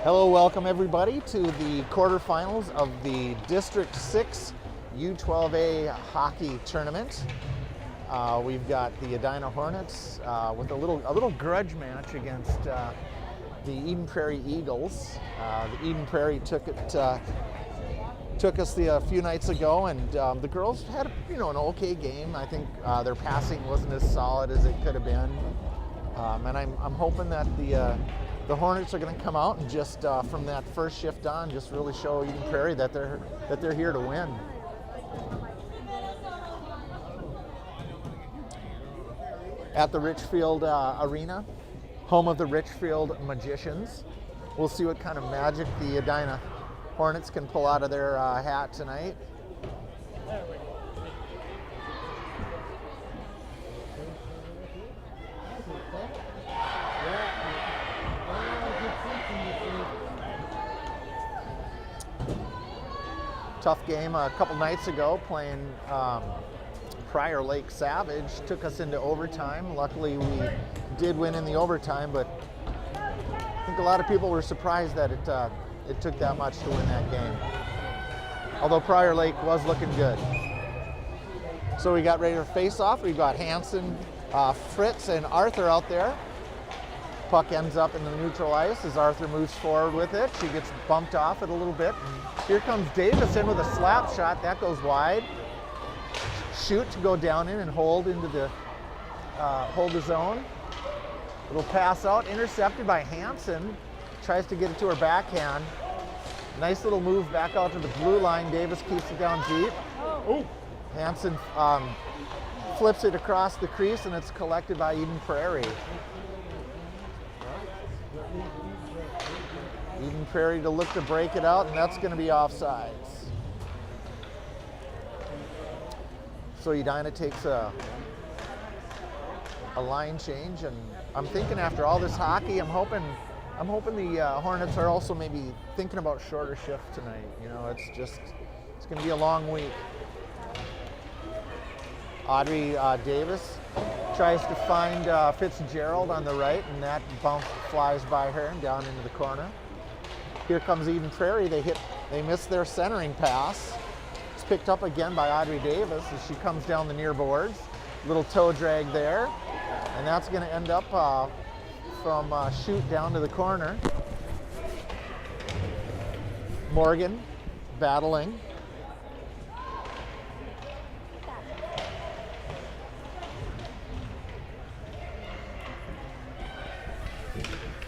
Hello, welcome everybody to the quarterfinals of the District 6 U12A hockey tournament. We've got the Edina Hornets with a little grudge match against the Eden Prairie Eagles. The Eden Prairie took us a few nights ago, and the girls had an okay game. I think their passing wasn't as solid as it could have been, and I'm hoping that the Hornets are going to come out and just from that first shift on, just really show Eden Prairie that they're here to win. At the Richfield Arena, home of the Richfield Magicians. We'll see what kind of magic the Edina Hornets can pull out of their hat tonight. Tough game a couple nights ago playing Prairie Lake Savage. Took us into overtime. Luckily we did win in the overtime, but I think a lot of people were surprised that it took that much to win that game. Although Prairie Lake was looking good. So we got ready to face off. We've got Hanson, Fritz, and Arthur out there. Puck ends up in the neutral ice as Arthur moves forward with it. She gets bumped off it a little bit. And here comes Davis in with a slap shot. That goes wide. Shoot to go down in and hold into the hold the zone. Little pass out, intercepted by Hanson. Tries to get it to her backhand. Nice little move back out to the blue line. Davis keeps it down deep. Oh. Hanson flips it across the crease, and it's collected by Eden Prairie. Eden Prairie to look to break it out, and that's going to be offsides. So Edina takes a line change, and I'm thinking after all this hockey, I'm hoping the Hornets are also maybe thinking about shorter shift tonight. It's going to be a long week. Audrey Davis tries to find Fitzgerald on the right, and that bounce flies by her and down into the corner. Here comes Eden Prairie. They miss their centering pass. It's picked up again by Audrey Davis as she comes down the near boards. Little toe drag there, and that's going to end up from shoot down to the corner. Morgan battling.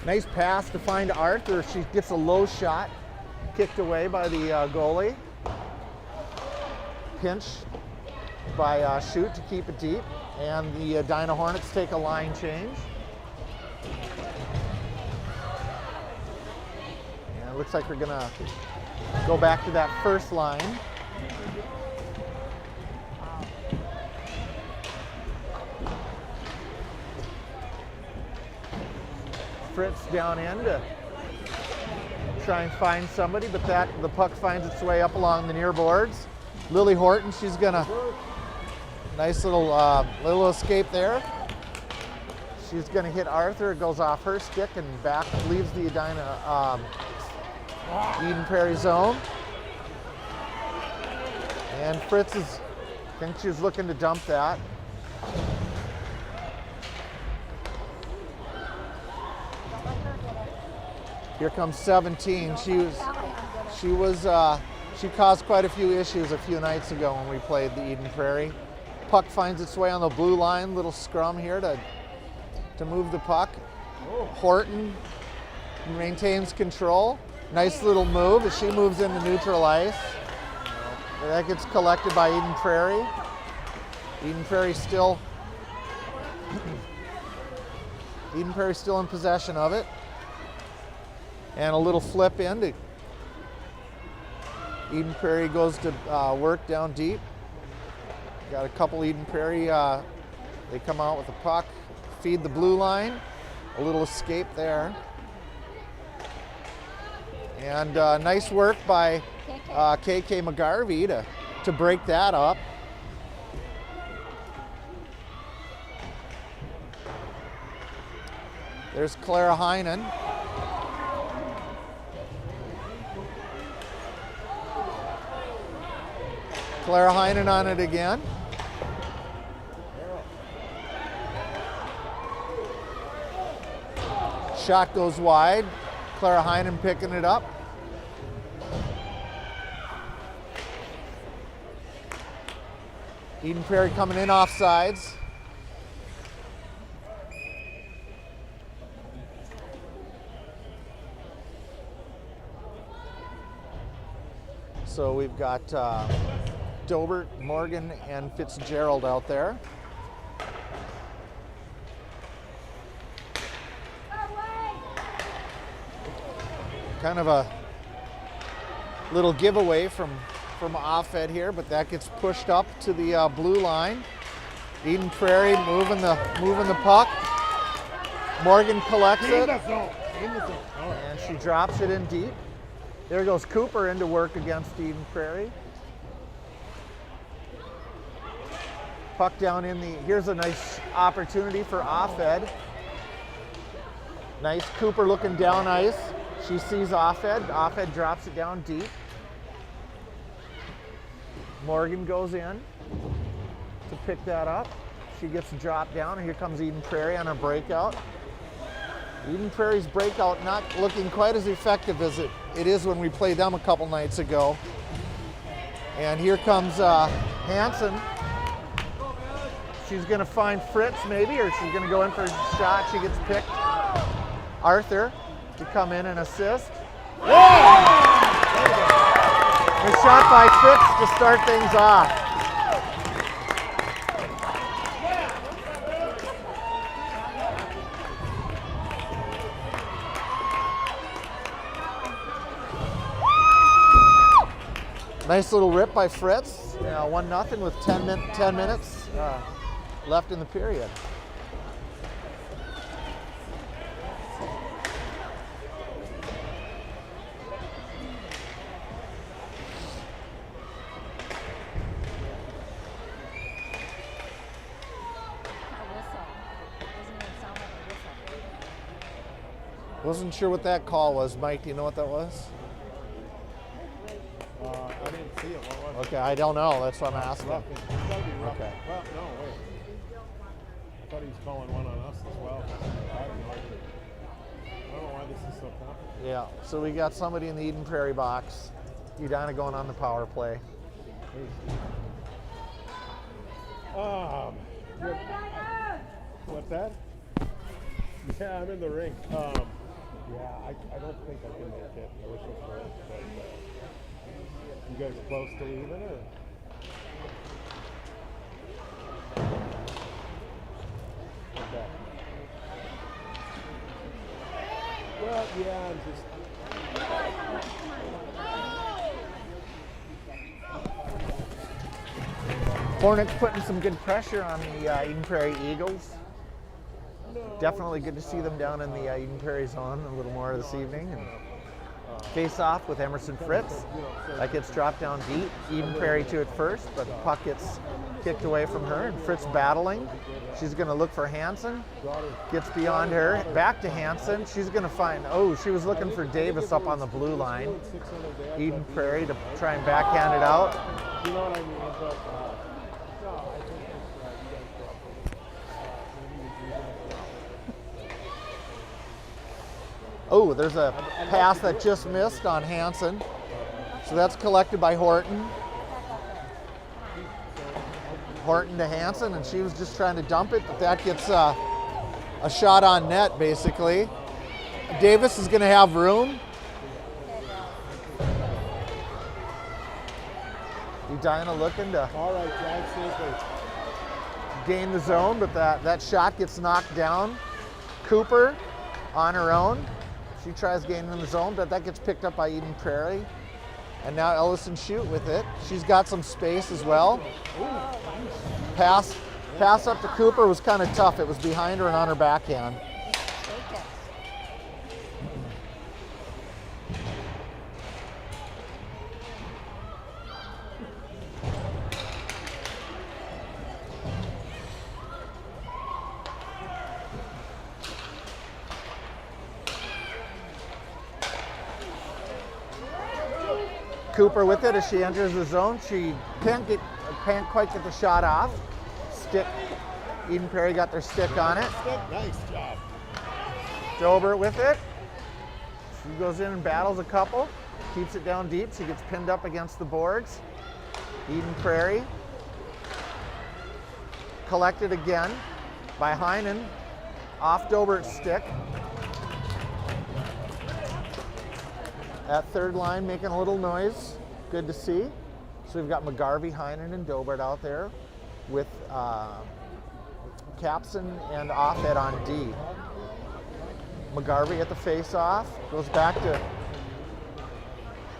Nice pass to find Arthur. She gets a low shot, kicked away by the goalie. Pinch by Shoot to keep it deep. And the Edina Hornets take a line change. And it looks like we're gonna go back to that first line. Fritz down in to try and find somebody, but the puck finds its way up along the near boards. Lily Horton, she's gonna nice little escape there. She's gonna hit Arthur. It goes off her stick and back leaves the Edina Eden Prairie zone. And Fritz I think she's looking to dump that. Here comes 17. She caused quite a few issues a few nights ago when we played the Eden Prairie. Puck finds its way on the blue line. Little scrum here to move the puck. Horton maintains control. Nice little move as she moves into neutral ice. That gets collected by Eden Prairie. Eden Prairie still in possession of it. And a little flip in. Eden Prairie goes to work down deep. Got a couple Eden Prairie. They come out with the puck, feed the blue line. A little escape there. And nice work by KK McGarvey to break that up. There's Clara Heinen. Clara Heinen on it again. Shot goes wide. Clara Heinen picking it up. Eden Prairie coming in off sides. So we've got Dobert, Morgan, and Fitzgerald out there. Kind of a little giveaway from Offed here, but that gets pushed up to the blue line. Eden Prairie moving the puck. Morgan collects it, and she drops it in deep. There goes Cooper into work against Eden Prairie. Puck down in the, here's a nice opportunity for Offed. Nice Cooper looking down ice. She sees Offed. Offed drops it down deep. Morgan goes in to pick that up. She gets dropped down, and here comes Eden Prairie on a breakout. Eden Prairie's breakout not looking quite as effective as it is when we played them a couple nights ago. And here comes Hansen. She's gonna find Fritz maybe, or she's gonna go in for a shot. She gets picked. Arthur to come in and assist. A shot by Fritz to start things off. Nice little rip by Fritz. 1-0 with 10 minutes left in the period. Wasn't sure what that call was. Mike, do you know what that was? I didn't see it. What was Okay, I don't know. That's what I'm asking. It's gotta be rough. Okay. Well, no, wait. I thought he was calling one on us as well. I have no idea. I don't know why this is so complicated. Yeah, so we got somebody in the Eden Prairie box. Edina going on the power play. What's that? Yeah, I'm in the rink. Yeah, I don't think I can make it. I wish I could, but you guys close to leaving, or? Okay. Well, yeah, I'm just. Hornets putting some good pressure on the Eden Prairie Eagles. Definitely good to see them down in the Eden Prairie zone a little more this evening. And face off with Emerson Fritz. That gets dropped down deep. Eden Prairie to it first, but the puck gets kicked away from her, and Fritz battling. She's going to look for Hansen. Gets beyond her. Back to Hansen. She's going to find, she was looking for Davis up on the blue line. Eden Prairie to try and backhand it out. You know what I mean? But, Oh, there's a pass that just missed on Hansen. So that's collected by Horton. Horton to Hansen, and she was just trying to dump it, but that gets a shot on net, basically. Davis is going to have room. Edina looking to gain the zone, but that shot gets knocked down. Cooper on her own. She tries gaining the zone, but that gets picked up by Eden Prairie. And now Ellison Shute with it. She's got some space as well. Pass up to Cooper was kind of tough. It was behind her and on her backhand. Cooper with it as she enters the zone. She can't quite get the shot off. Stick. Eden Prairie got their stick on it. Nice job. Dobert with it. She goes in and battles a couple. Keeps it down deep. She gets pinned up against the boards. Eden Prairie. Collected again by Heinen. Off Dobert's stick. At third line making a little noise. Good to see. So we've got McGarvey, Heinen, and Dobert out there with Capson and Offhead on D. McGarvey at the face-off. Goes back to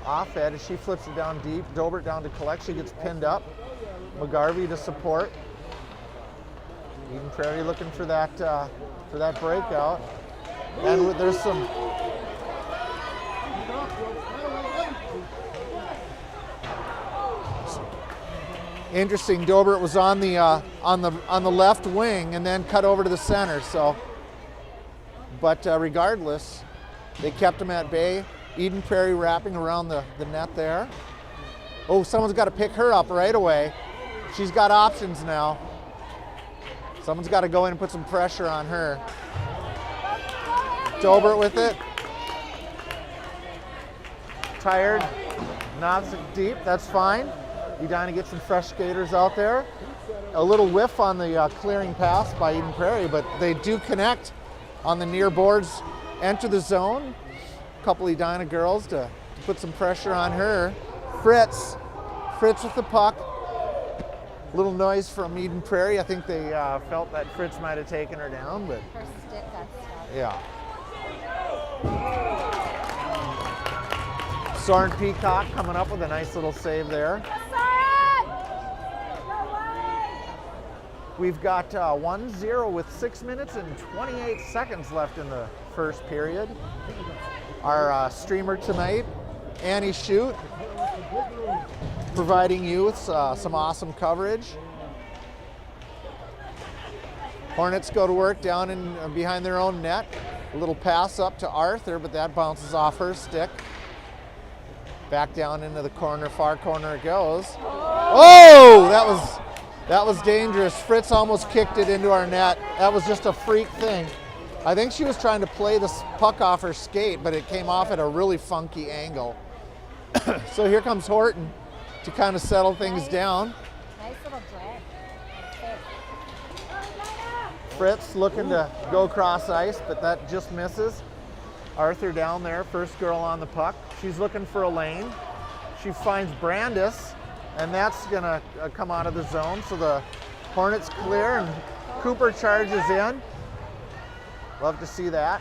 Offhead as she flips it down deep. Dobert down to collect. She gets pinned up. McGarvey to support. Eden Prairie looking for that breakout. And there's some interesting. Dobert was on the left wing and then cut over to the center. So, but regardless, they kept him at bay. Eden Prairie wrapping around the net there. Oh, someone's got to pick her up right away. She's got options now. Someone's got to go in and put some pressure on her. Dobert with it. Tired. Not deep. That's fine. Edina gets some fresh skaters out there. A little whiff on the clearing pass by Eden Prairie, but they do connect on the near boards, enter the zone. A couple Edina girls to put some pressure on her. Fritz with the puck. Little noise from Eden Prairie. I think they felt that Fritz might have taken her down, but Her stick got stuck. yeah. Soren Peacock coming up with a nice little save there. We've got 1-0 with 6 minutes and 28 seconds left in the first period. Our streamer tonight, Annie Shute, providing you with some awesome coverage. Hornets go to work down in behind their own net. A little pass up to Arthur, but that bounces off her stick. Back down into the corner, far corner it goes. Oh, that was dangerous. Fritz almost kicked it into our net. That was just a freak thing. I think she was trying to play the puck off her skate, but it came off at a really funky angle. So here comes Horton to kind of settle things down. Nice little drag. Fritz looking to go across ice, but that just misses. Arthur down there, first girl on the puck. She's looking for a lane. She finds Brandis, and that's gonna come out of the zone. So the Hornets clear, and Cooper charges in. Love to see that.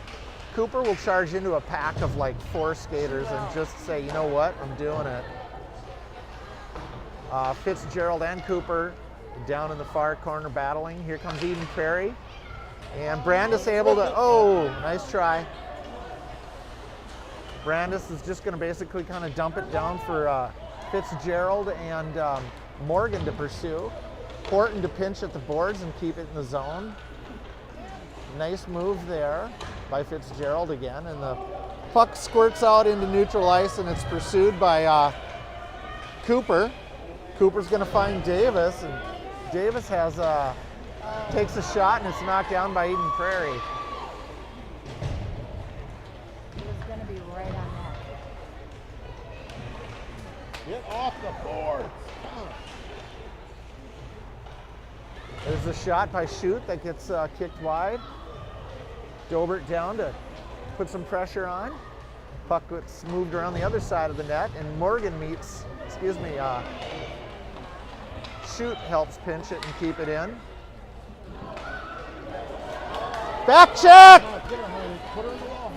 Cooper will charge into a pack of like 4 skaters and just say, you know what, I'm doing it. Fitzgerald and Cooper down in the far corner battling. Here comes Eden Prairie. And Brandis able to, oh, nice try. Brandis is just going to basically kind of dump it down for Fitzgerald and Morgan to pursue. Horton to pinch at the boards and keep it in the zone. Nice move there by Fitzgerald again, and the puck squirts out into neutral ice, and it's pursued by Cooper. Cooper's going to find Davis, and Davis has takes a shot, and it's knocked down by Eden Prairie. It was going to be right on that. Get off the boards. There's a shot by Shute that gets kicked wide. Dobert down to put some pressure on. Puck gets moved around the other side of the net, and Morgan meets, Shute helps pinch it and keep it in. Back check! Get her, honey. Put her in the wall.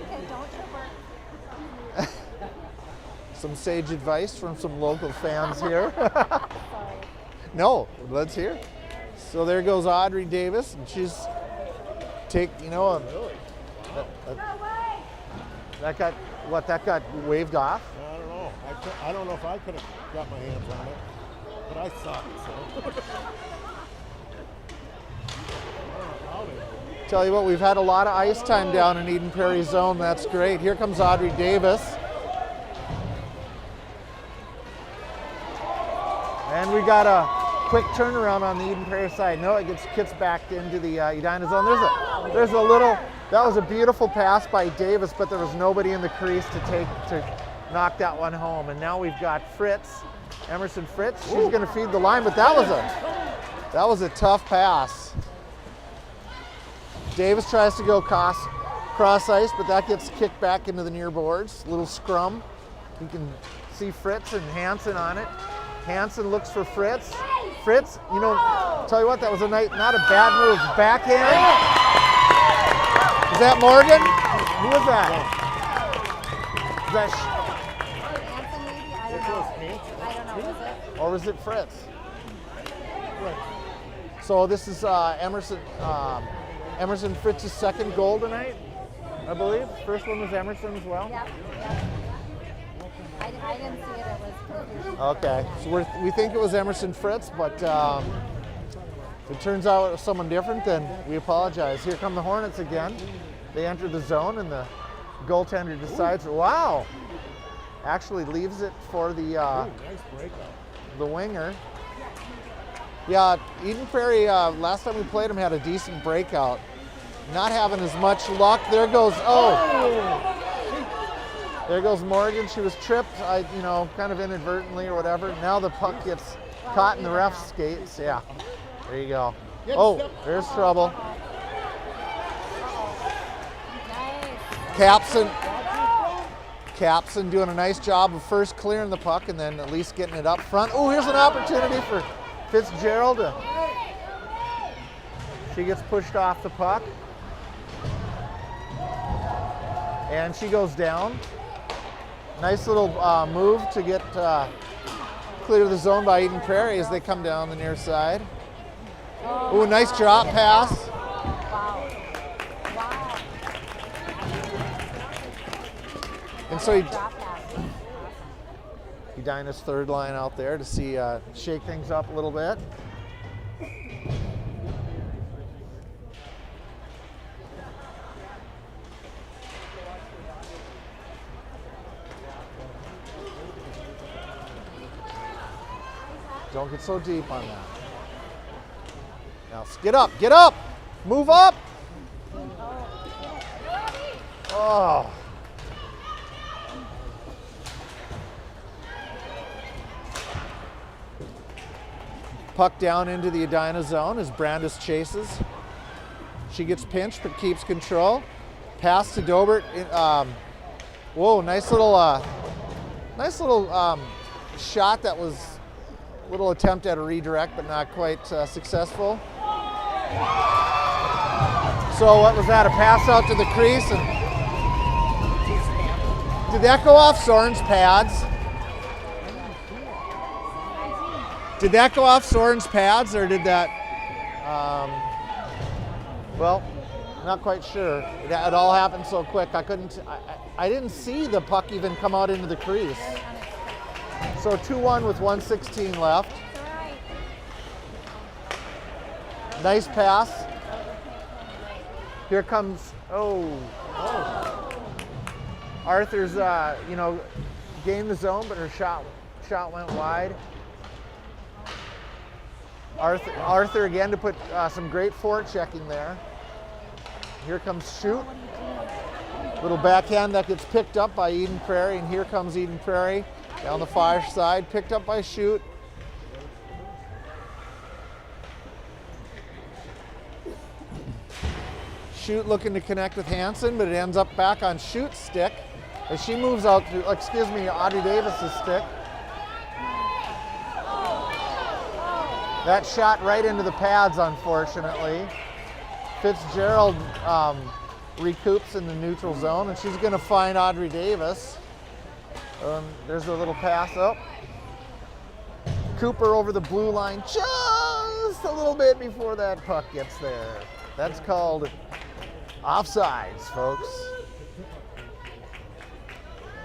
Okay, don't trip her. Some sage advice from some local fans here. Sorry. No, let's hear. So there goes Audrey Davis, and she's that got waved off. I don't know. I don't know if I could have got my hands on it, but I suck, so. Tell you what, we've had a lot of ice time down in Eden Prairie zone. That's great. Here comes Audrey Davis. And we got a quick turnaround on the Eden Prairie side. No, it gets back into the Edina zone. There's a little, that was a beautiful pass by Davis, but there was nobody in the crease to knock that one home. And now we've got Fritz, Emerson Fritz. She's going to feed the line, but that was a tough pass. Davis tries to go cross ice, but that gets kicked back into the near boards. Little scrum. You can see Fritz and Hansen on it. Hansen looks for Fritz. Fritz, you know, tell you what, that was not a bad move. Backhand. Is that Morgan? Who was that? Is that Hanson maybe? I don't know. Was it? or was it Fritz? So this is Emerson Fritz's second goal tonight, I believe. First one was Emerson as well. Yep. I didn't see it. It was confusion. Okay, so we think it was Emerson Fritz, but if it turns out it was someone different, then we apologize. Here come the Hornets again. They enter the zone, and the goaltender decides, wow, actually leaves it for the Nice breakout. the winger. Yeah, Eden Prairie, last time we played them, had a decent breakout. Not having as much luck. There goes Morgan. She was tripped, kind of inadvertently or whatever. Now the puck gets caught in the ref's skates. Yeah, there you go. Oh, there's trouble. Nice. Capson doing a nice job of first clearing the puck and then at least getting it up front. Oh, here's an opportunity for Fitzgerald. She gets pushed off the puck. And she goes down. Nice little move to get clear the zone by Eden Prairie as they come down the near side. Oh, nice drop pass. Wow. And so Drop pass. Edina's third line out there to see shake things up a little bit. Don't get so deep on that. Now get up, move up. Oh. Puck down into the Edina zone as Brandis chases. She gets pinched but keeps control. Pass to Dobert. Whoa, nice little shot. That was a little attempt at a redirect, but not quite successful. So what was that? A pass out to the crease, and did that go off Soren's pads? Did that go off Soren's pads, or did that? Well, not quite sure. It all happened so quick. I didn't see the puck even come out into the crease. So 2-1 with 1:16 left. Nice pass. Here comes, Arthur's, gained the zone, but her shot went wide. Arthur again to put some great forechecking there. Here comes Shoot. Little backhand that gets picked up by Eden Prairie, and here comes Eden Prairie down the far side, picked up by Shoot. Shoot looking to connect with Hansen, but it ends up back on Shoot's stick as she moves out to, Audrey Davis's stick. That shot right into the pads, unfortunately. Fitzgerald recoups in the neutral zone, and she's going to find Audrey Davis. There's a little pass up. Cooper over the blue line just a little bit before that puck gets there. That's called offsides, folks.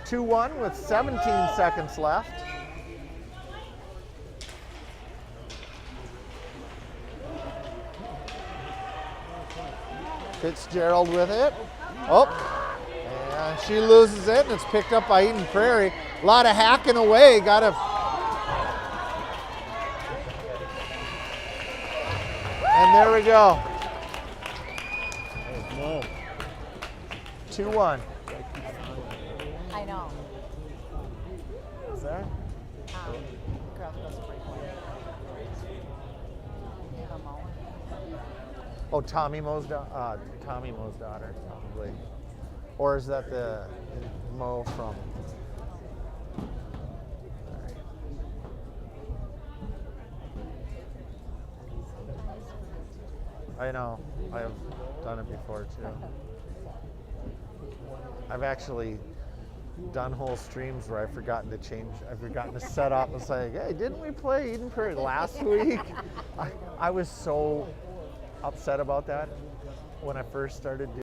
2-1 with 17 seconds left. Fitzgerald with it. And she loses it, and it's picked up by Eden Prairie. A lot of hacking away. And there we go. Oh, no. 2-1. I know. Is there? Girls goes for Mo. Oh, Tommy Mo's daughter, probably. Or is that the Mo from? I know. I have done it before too. I've actually done whole streams where I've forgotten to set up. It's like, hey, didn't we play Eden Prairie last week? I was so upset about that when I first started doing.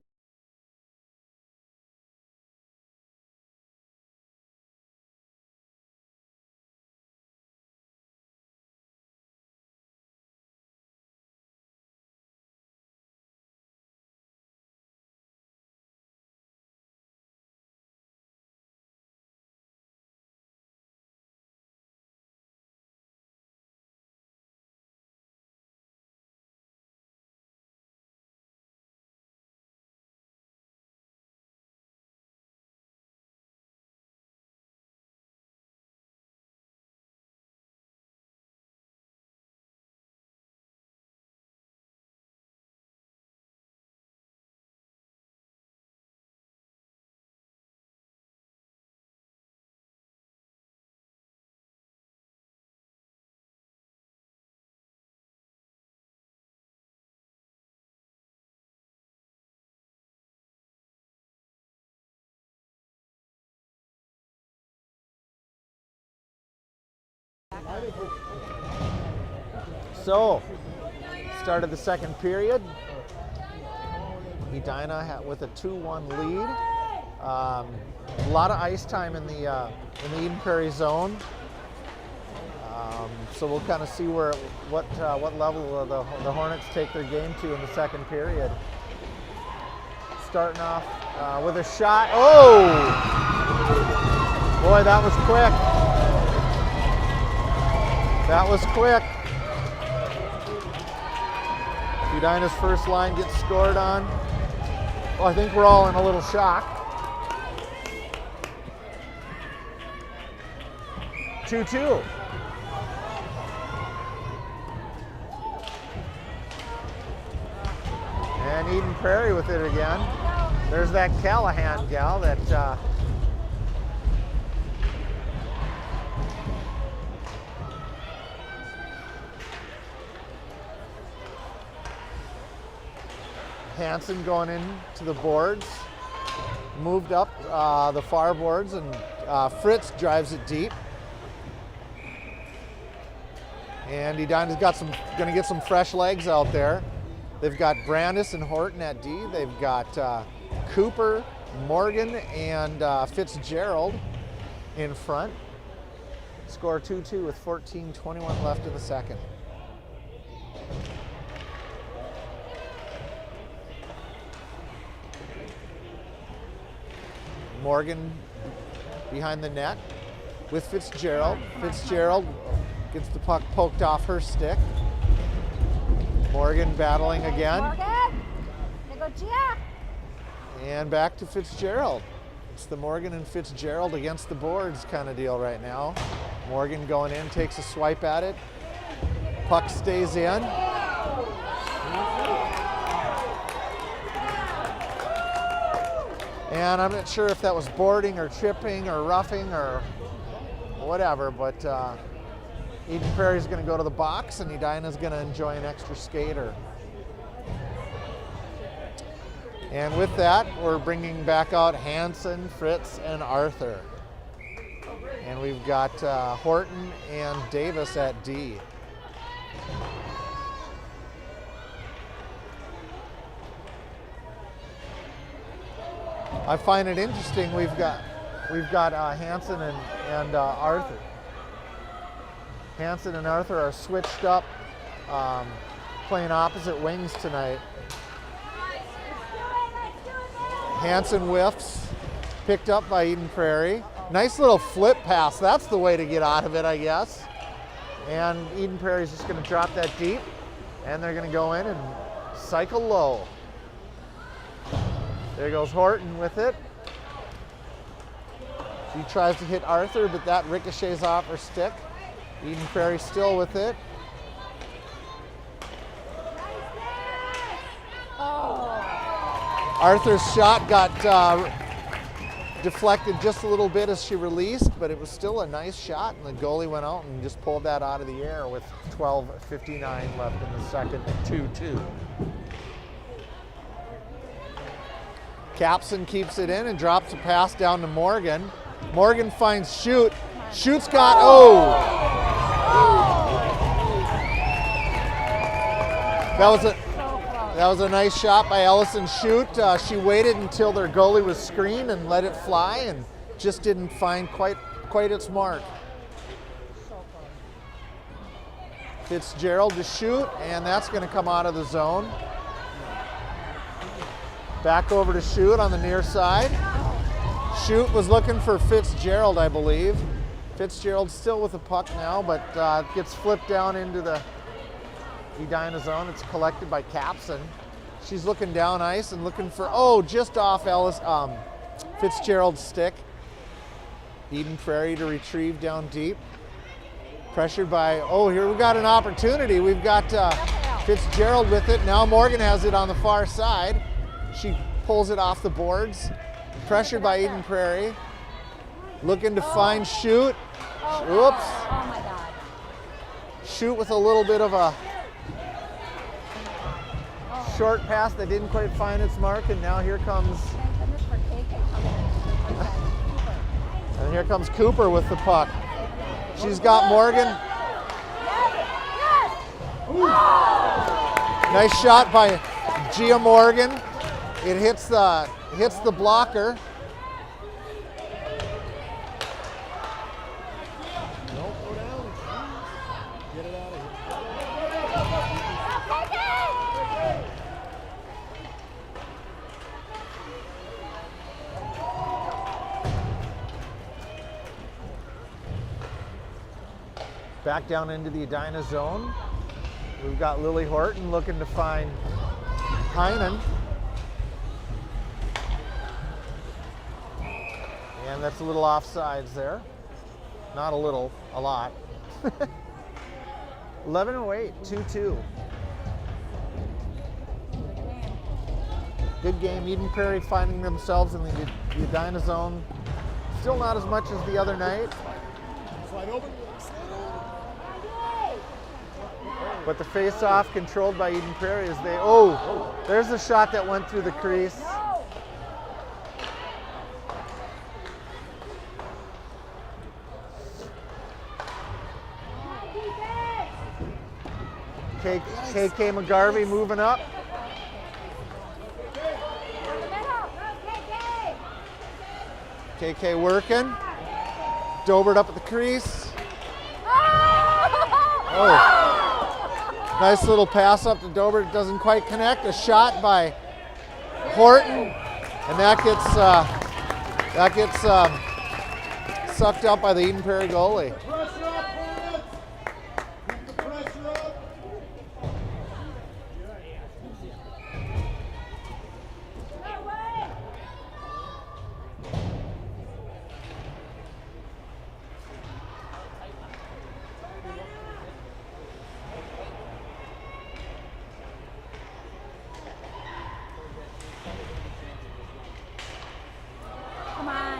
So, start of the second period. Edina with a 2-1 lead. A lot of ice time in the Eden Prairie zone. So we'll kind of see what level the Hornets take their game to in the second period. Starting off with a shot. Oh! Boy, that was quick. That was quick. Edina's first line gets scored on. Well, I think we're all in a little shock. 2-2. And Eden Prairie with it again. There's that Callahan gal that Hansen going into the boards, moved up the far boards, and Fritz drives it deep. And Edina's going to get some fresh legs out there. They've got Brandis and Horton at D. They've got Cooper, Morgan, and Fitzgerald in front. Score 2-2 with 14:21 left in the second. Morgan behind the net with Fitzgerald. Fitzgerald gets the puck poked off her stick. Morgan battling again. And back to Fitzgerald. It's the Morgan and Fitzgerald against the boards kind of deal right now. Morgan going in, takes a swipe at it. Puck stays in. And I'm not sure if that was boarding or chipping or roughing or whatever, but Eden Prairie's going to go to the box and Edina's going to enjoy an extra skater. And with that, we're bringing back out Hansen, Fritz, and Arthur. And we've got Horton and Davis at D. I find it interesting. We've got Hansen and Arthur. Hansen and Arthur are switched up, playing opposite wings tonight. Hansen whiffs, picked up by Eden Prairie. Nice little flip pass. That's the way to get out of it, I guess. And Eden Prairie's just going to drop that deep. And they're going to go in and cycle low. There goes Horton with it. She tries to hit Arthur, but that ricochets off her stick. Eden Prairie still with it. Arthur's shot got deflected just a little bit as she released, but it was still a nice shot, and the goalie went out and just pulled that out of the air with 12:59 left in the second, 2-2. Capson keeps it in and drops a pass down to Morgan. Morgan finds Shoot. Shoot's got, That was a nice shot by Ellison Shoot. She waited until their goalie was screened and let it fly, and just didn't find quite its mark. Fitzgerald to Shoot, and that's going to come out of the zone. Back over to Shoot on the near side. Shoot was looking for Fitzgerald, I believe. Fitzgerald still with the puck now, but gets flipped down into the Edina zone. It's collected by Capson. She's looking down ice and looking for, just off Fitzgerald's stick. Eden Prairie to retrieve down deep. Pressured by, here we got an opportunity. We've got Fitzgerald with it. Now Morgan has it on the far side. She pulls it off the boards. Pressured by Eden Prairie. Looking to find Shoot. Oops. Oh my God. Shoot with a little bit of a short pass that didn't quite find its mark, and now here comes, Thank goodness for KK coming in. and here comes Cooper with the puck. She's got Morgan. Nice shot by Gia Morgan. It hits the blocker. Nope, go down. Get it out of here. Back down into the Edina zone. We've got Lily Horton looking to find Heinen. And that's a little offsides there. Not a little, a lot. 11:08, 2-2. Good game. Eden Prairie finding themselves in the Edina zone. Still not as much as the other night. Slide over. But the face-off controlled by Eden Prairie as they, there's a shot that went through the crease. KK McGarvey moving up. KK working. Dobert up at the crease. Nice little pass up to Dobert. It doesn't quite connect. A shot by Horton, and that gets sucked up by the Eden Prairie goalie. Come on.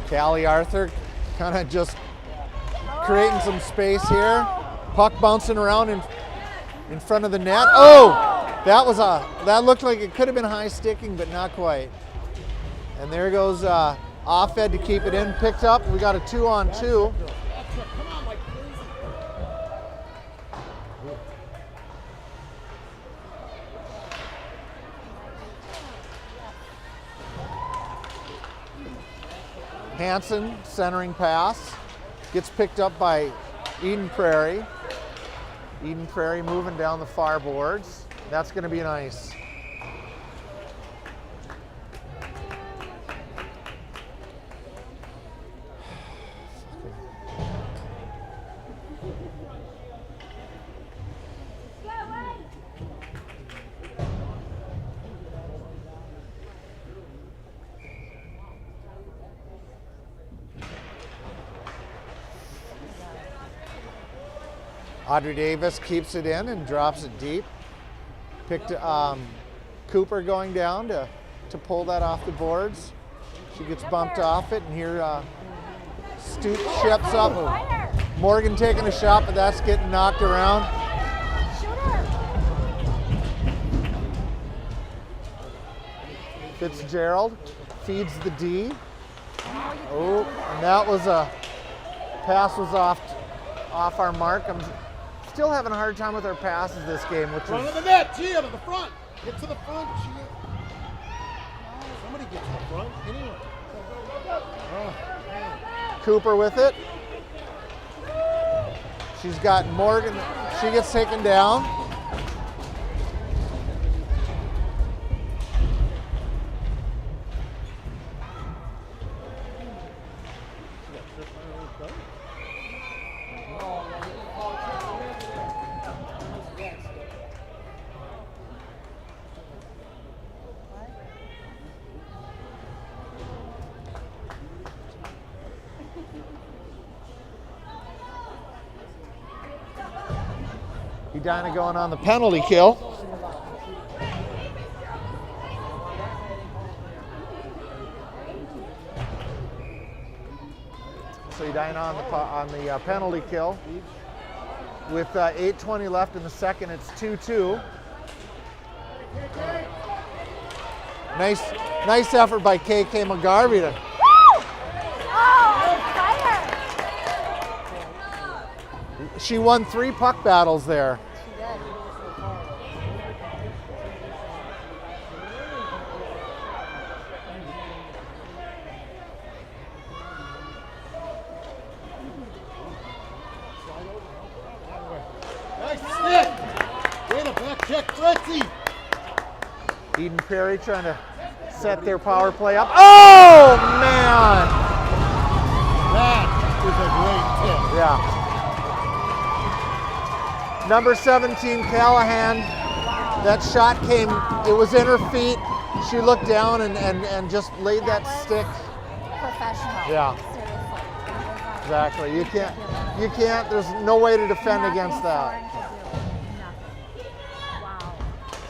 Callie Arthur kind of just creating some space here. Puck bouncing around in front of the net. That looked like it could have been high sticking, but not quite. And there goes Offed to keep it in. Picked up. We got a 2-on-2. Hansen centering pass gets picked up by Eden Prairie. Eden Prairie moving down the far boards. That's going to be nice. Audrey Davis keeps it in and drops it deep. Picked Cooper going down to pull that off the boards. She gets bumped off it, and here Stoop ships up. Morgan taking a shot, but that's getting knocked around. Fitzgerald feeds the D. Oh, and that was pass was off our mark. I'm still having a hard time with our passes this game, which Front is of the net, Gia to the front. Get to the front, Gia. Somebody get to the front, anyway. Oh. Cooper with it. She's got Morgan. She gets taken down. Edina going on the penalty kill. So Edina on the penalty kill. With 8:20 left in the second, it's 2-2. Nice effort by KK McGarvey to. She won 3 puck battles there. She did. Nice stick. Way to back check, Fritzy. Eden Prairie trying to set their power play up. Oh, man! That is a great tip. Yeah. Number 17, Callahan. That shot came, it was in her feet. She looked down and just laid that stick. Professional. Yeah. Seriously. Exactly. You can't, there's no way to defend against that. Wow.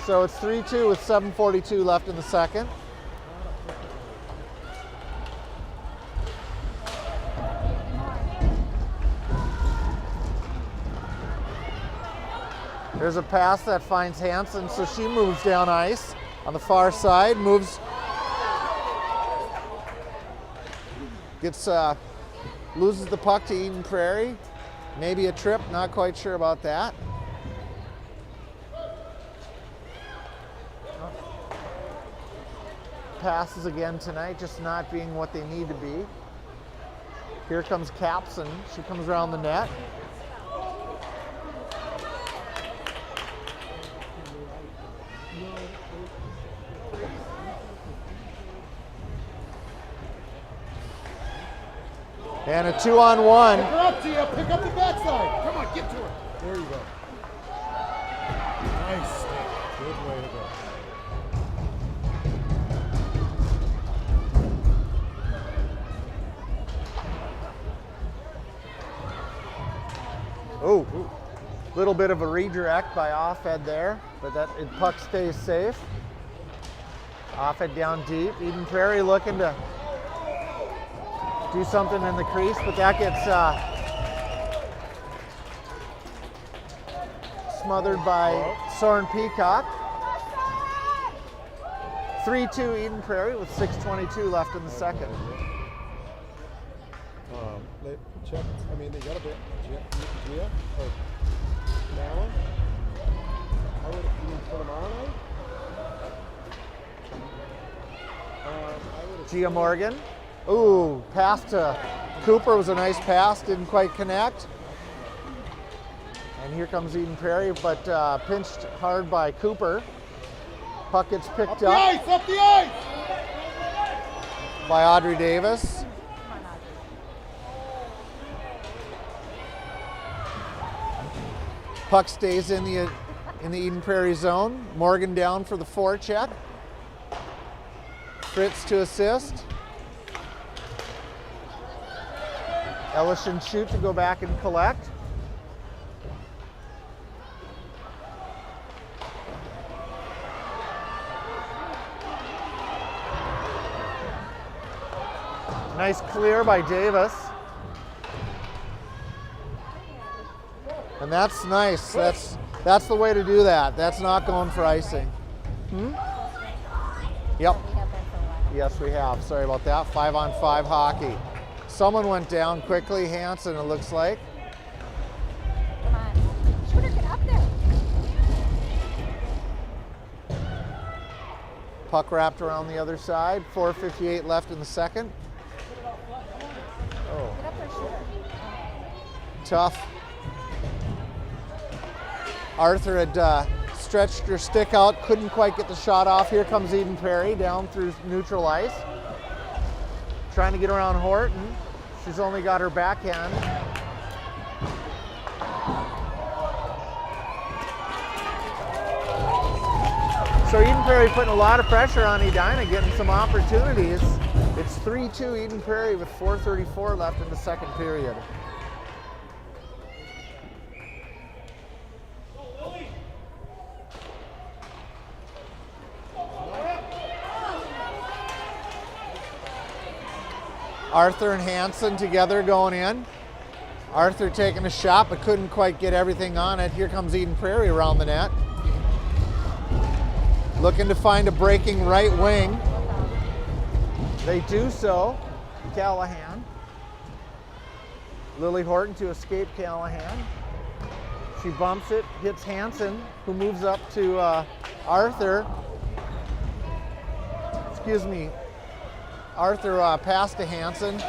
So it's 3-2 with 7:42 left in the second. There's a pass that finds Hansen, so she moves down ice on the far side, loses the puck to Eden Prairie. Maybe a trip, not quite sure about that. Passes again tonight, just not being what they need to be. Here comes Capson, she comes around the net. And a 2-on-1. Pick her up, Gia. Pick up the backside. Come on, get to her. There you go. Nice stick. Good way to go. Oh, little bit of a redirect by Offhead there, but puck stays safe. Offhead down deep. Eden Prairie looking to do something in the crease, but that gets smothered by Soren Peacock. 3-2 Eden Prairie with 6:22 left in the second. They check. I mean, they got a bit. Gia or Nala. I would even put them on. Gia Morgan. Ooh, pass to Cooper was a nice pass, didn't quite connect. And here comes Eden Prairie, but pinched hard by Cooper. Puck gets picked up Up the ice! by Audrey Davis. Puck stays in the Eden Prairie zone. Morgan down for the forecheck. Fritz to assist. Ellison shoot to go back and collect. Nice clear by Davis. And that's nice. That's the way to do that. That's not going for icing. Yep. We have been for a while. Yes, we have. Sorry about that. 5-on-5 hockey. Someone went down quickly. Hansen, it looks like. Come on. Shooter, get up there. Puck wrapped around the other side. 4:58 left in the second. Oh, Get up there, shooter. tough. Arthur had stretched her stick out, couldn't quite get the shot off. Here comes Eden Prairie down through neutral ice. Trying to get around Horton. She's only got her backhand. So Eden Prairie putting a lot of pressure on Edina, getting some opportunities. It's 3-2 Eden Prairie with 4:34 left in the second period. Arthur and Hansen together going in. Arthur taking a shot but couldn't quite get everything on it. Here comes Eden Prairie around the net. Looking to find a breaking right wing. They do so. Callahan. Lily Horton to escape Callahan. She bumps it, hits Hansen, who moves up to Arthur. Excuse me. Arthur passed to Hansen.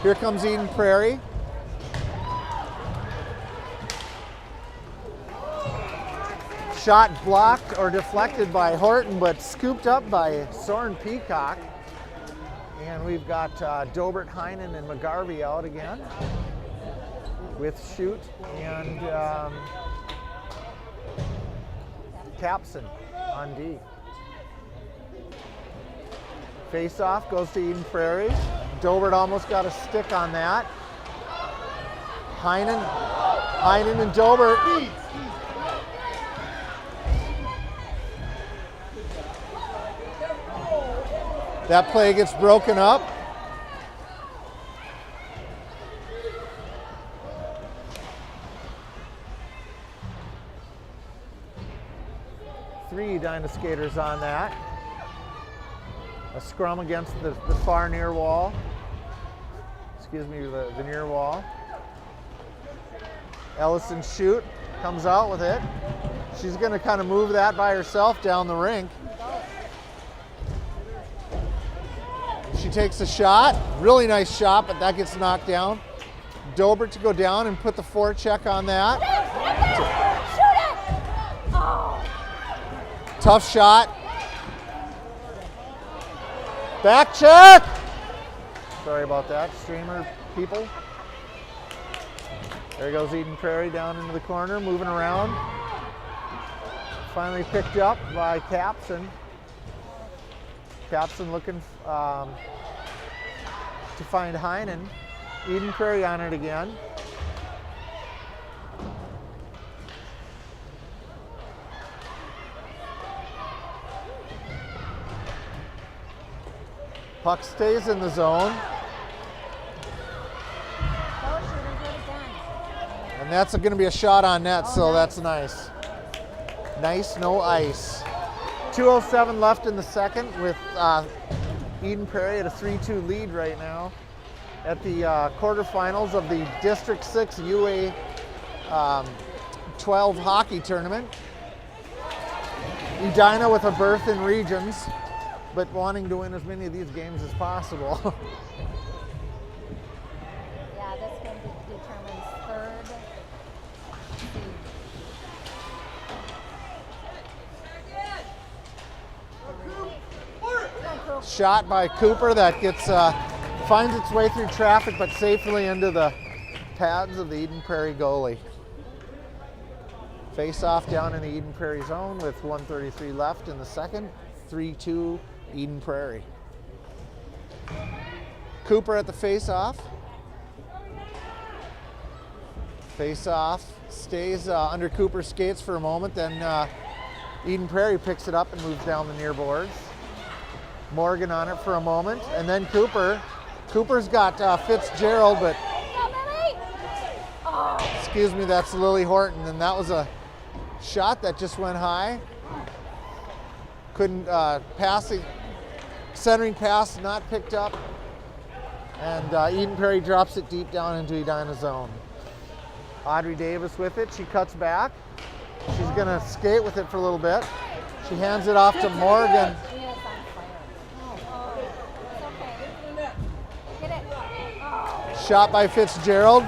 Here comes Eden Prairie. Shot blocked or deflected by Horton, but scooped up by Soren Peacock. And we've got Dobert, Heinen, and McGarvey out again with Shoot and Capson on D. Face-off goes to Eden Prairie. Dobert almost got a stick on that. Heinen and Dobert. That play gets broken up. Three Edina skaters on that. A scrum against the far near wall. Excuse me, the near wall. Ellison Shoot comes out with it. She's going to kind of move that by herself down the rink. She takes a shot, really nice shot, but that gets knocked down. Dobert to go down and put the forecheck on that. Shoot it! Oh. Tough shot. Back check! Sorry about that, streamer people. There goes Eden Prairie down into the corner, moving around. Finally picked up by Capson. Capson looking to find Heinen. Eden Prairie on it again. Puck stays in the zone. And that's going to be a shot on net, so that's nice. Nice, no ice. 2:07 left in the second with Eden Prairie at a 3-2 lead right now at the quarterfinals of the District 6 U12 hockey tournament. Edina with a berth in regions, but wanting to win as many of these games as possible. Yeah, this game determines third seed. Shot by Cooper that gets finds its way through traffic, but safely into the pads of the Eden Prairie goalie. Face off down in the Eden Prairie zone with 1:33 left in the second. 3-2 Eden Prairie. Cooper at the face off. Face off stays under Cooper's skates for a moment, then Eden Prairie picks it up and moves down the near boards. Morgan on it for a moment, and then Cooper Cooper's got Fitzgerald, but Go, Lily! Oh, excuse me, that's Lily Horton, and that was a shot that just went high. Couldn't centering pass not picked up, and Eden Prairie drops it deep down into Edina zone. Audrey Davis with it. She cuts back. She's gonna skate with it for a little bit. She hands it off to Morgan. she is on fire. Oh, it's okay. Get it. Oh. Shot by Fitzgerald.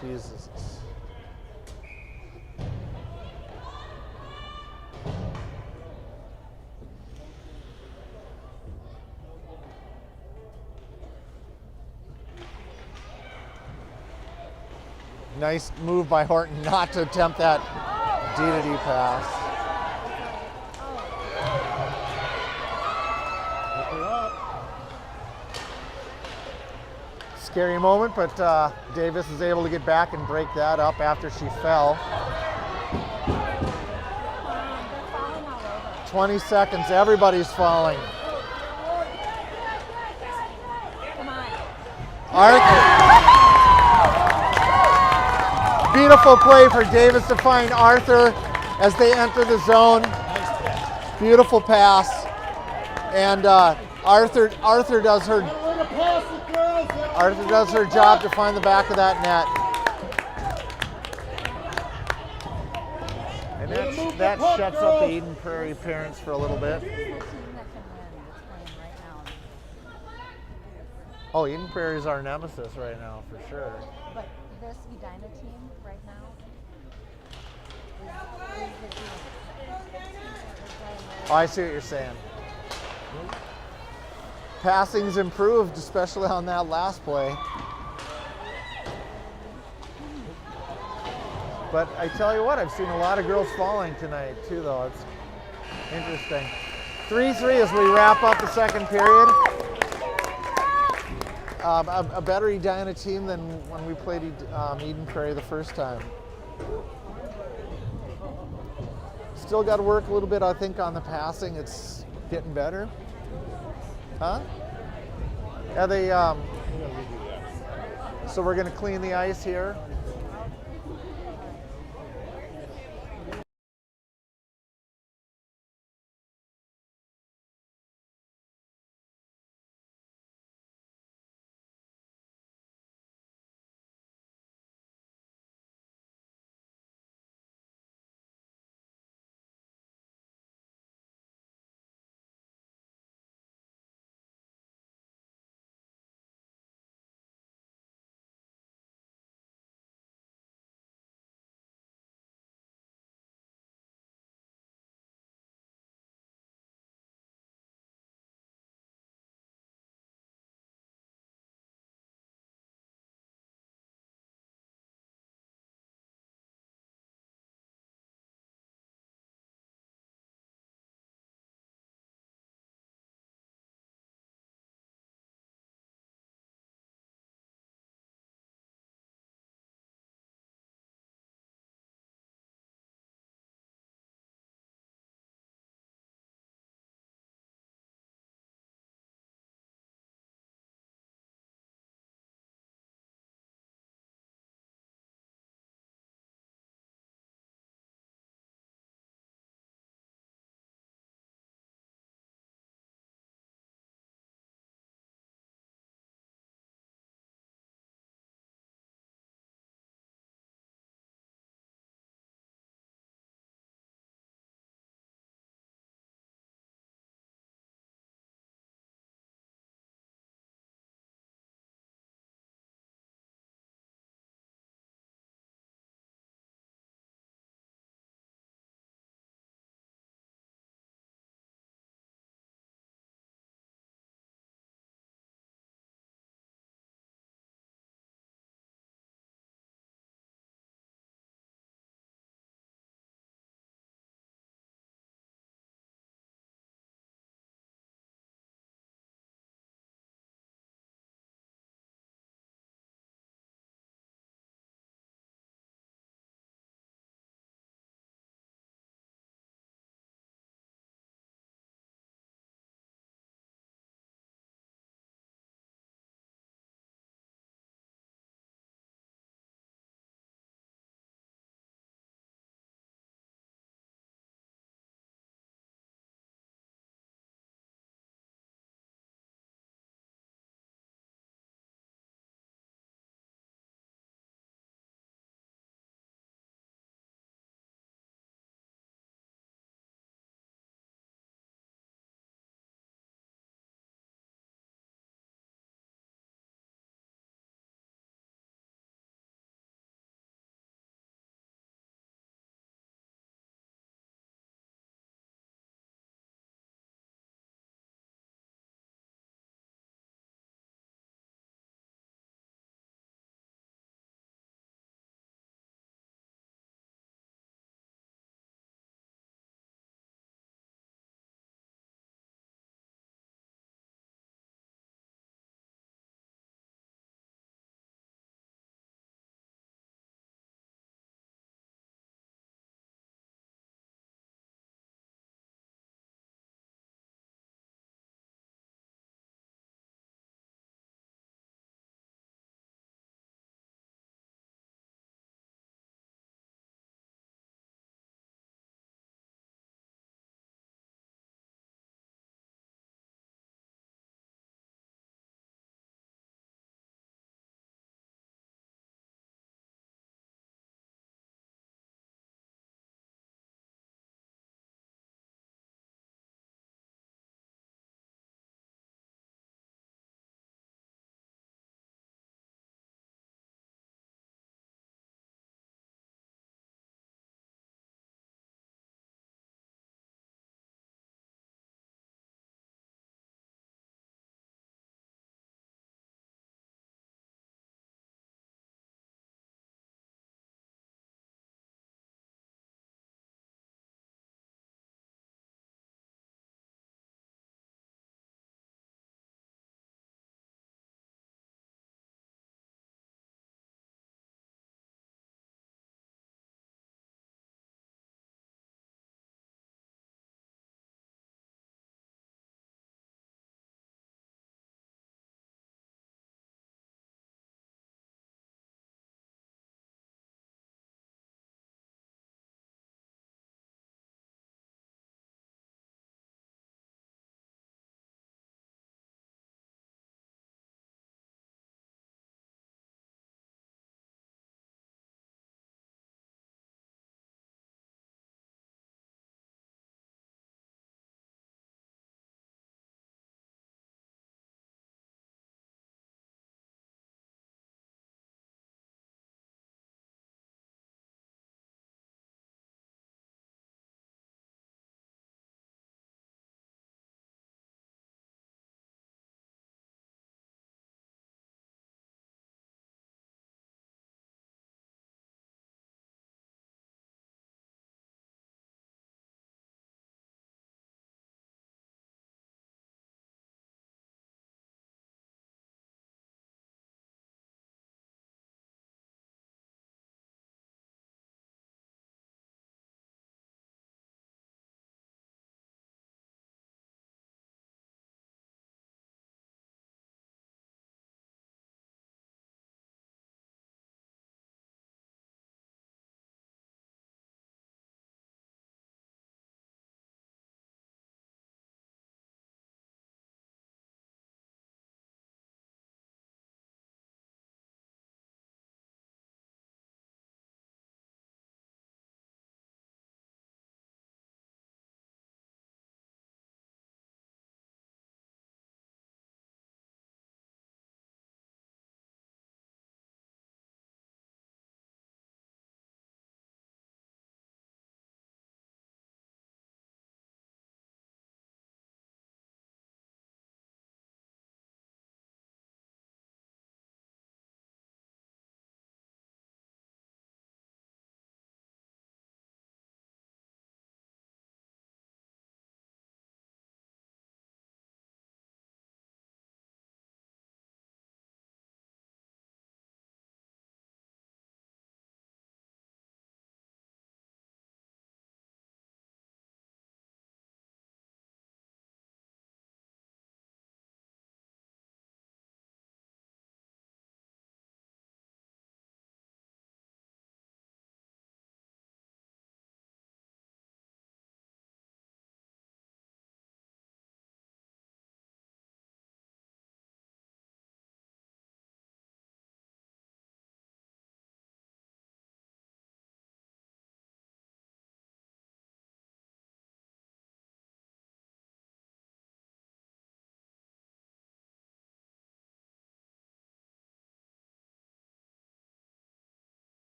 Jesus. Nice move by Horton not to attempt that D-to-D pass. Look her up. Scary moment, but Davis is able to get back and break that up after she fell. They're falling all over. 20 seconds, everybody's falling. Come on. Arthur. Beautiful play for Davis to find Arthur as they enter the zone. Beautiful pass. And Arthur does her job to find the back of that net. And that shuts up the Eden Prairie parents for a little bit. It's the team that can win that's playing right now. Oh, Eden Prairie is our nemesis right now for sure. But this Edina team right now is the team. Oh, I see what you're saying. Passing's improved, especially on that last play. But I tell you what, I've seen a lot of girls falling tonight too, though. It's interesting. 3-3 as we wrap up the second period. A better Edina team than when we played Eden Prairie the first time. Still got to work a little bit, I think, on the passing. It's getting better. Huh? Yeah, they. So we're going to clean the ice here.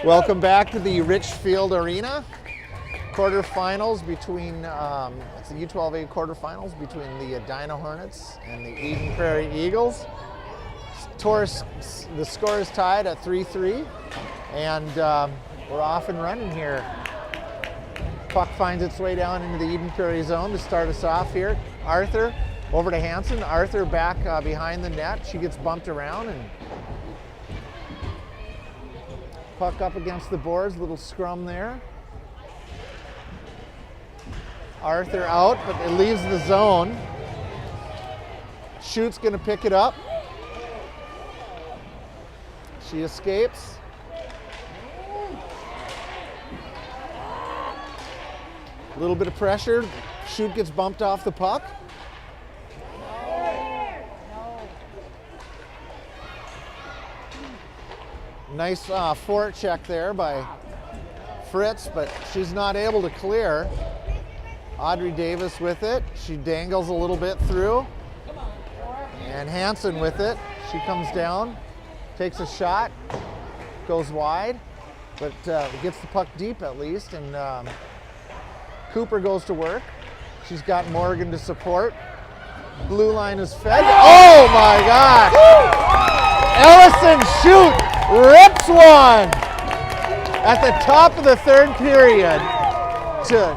Welcome back to the Richfield Arena. Quarterfinals between, it's the U12A quarterfinals between the Edina Hornets and the Eden Prairie Eagles. The score is tied at 3-3, and we're off and running here. Puck finds its way down into the Eden Prairie zone to start us off here. Arthur over to Hansen. Arthur back behind the net. She gets bumped around and puck up against the boards. Little scrum there. Arthur out, but it leaves the zone. Schutt's going to pick it up. She escapes. A little bit of pressure. Schutt gets bumped off the puck. Nice forecheck there by Fritz, but she's not able to clear. Audrey Davis with it. She dangles a little bit through. And Hansen with it. She comes down, takes a shot, goes wide, but gets the puck deep at least. And Cooper goes to work. She's got Morgan to support. Blue line is fed. Oh my gosh! Ellison Schutt rips one at the top of the third period to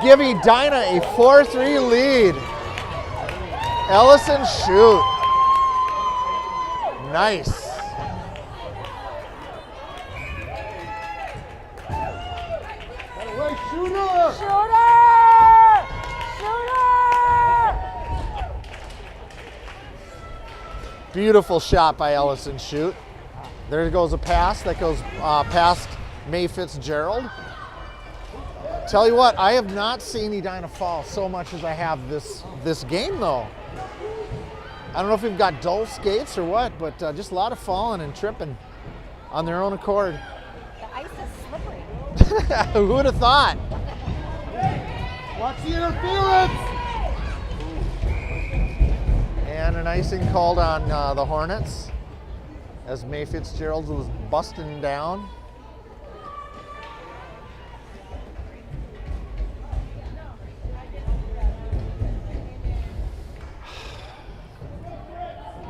give Edina a 4-3 lead. Ellison Schutt. Nice. Shooter! Shooter! Beautiful shot by Ellison Schutt. There goes a pass that goes past May Fitzgerald. Tell you what, I have not seen Edina fall so much as I have this game though. I don't know if we've got dull skates or what, but just a lot of falling and tripping on their own accord. The ice is slippery. Who would have thought? Watch the interference! And an icing called on the Hornets as May Fitzgerald was busting down.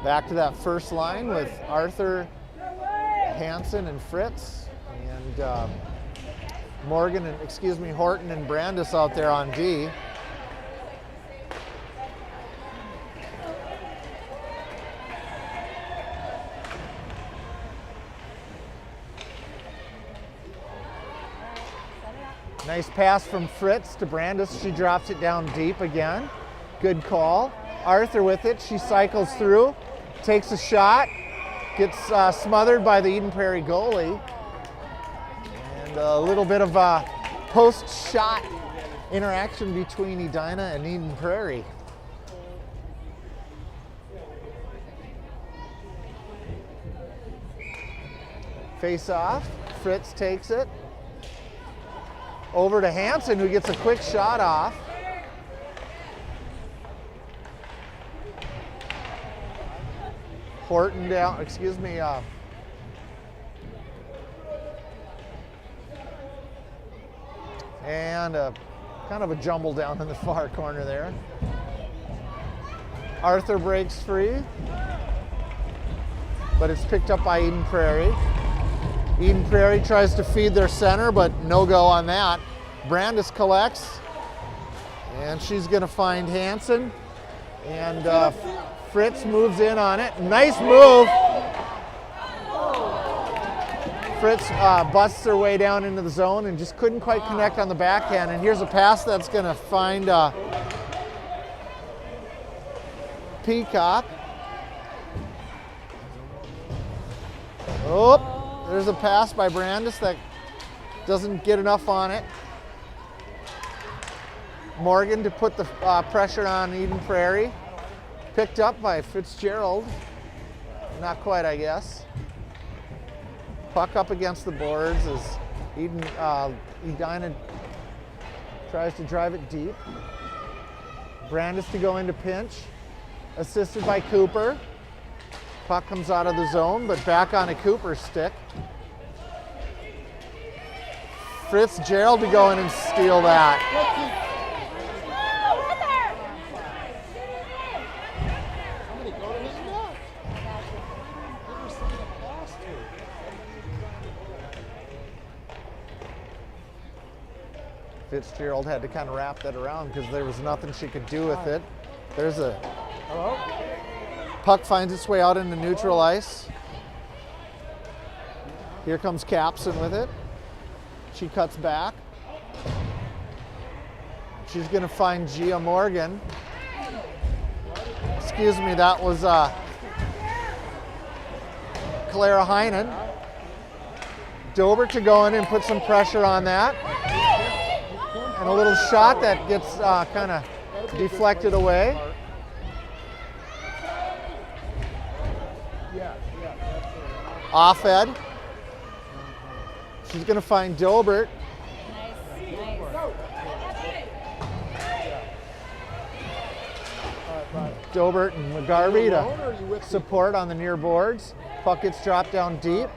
Back to that first line with Arthur, Hansen, and Fritz, and Horton and Brandis out there on D. Nice pass from Fritz to Brandis. She drops it down deep again. Good call. Arthur with it. She cycles through, takes a shot, gets smothered by the Eden Prairie goalie. And a little bit of a post-shot interaction between Edina and Eden Prairie. Face off. Fritz takes it. Over to Hansen, who gets a quick shot off. Horton down, and kind of a jumble down in the far corner there. Arthur breaks free, but it's picked up by Eden Prairie. Eden Prairie tries to feed their center, but no go on that. Brandis collects, and she's going to find Hansen, and Fritz moves in on it. Nice move. Fritz busts her way down into the zone and just couldn't quite connect on the backhand. And here's a pass that's going to find Peacock. Oh. There's a pass by Brandis that doesn't get enough on it. Morgan to put the pressure on Eden Prairie. Picked up by Fitzgerald. Not quite, I guess. Puck up against the boards as Edina tries to drive it deep. Brandis to go into pinch. Assisted by Cooper. Puck comes out of the zone, but back on a Cooper stick. Fitzgerald to go in and steal that. Somebody go to his net. Never seen a pass to. Fitzgerald had to kind of wrap that around because there was nothing she could do with it. There's a Hello? puck finds its way out into neutral ice. Here comes Capson with it. She cuts back. She's going to find Gia Morgan. Excuse me, that was Clara Heinen. Dobert to go in and put some pressure on that. And a little shot that gets kind of deflected away. Off Ed. She's going to find Dobert. Dobert and McGarvey to support on the near boards. Puck gets dropped down deep.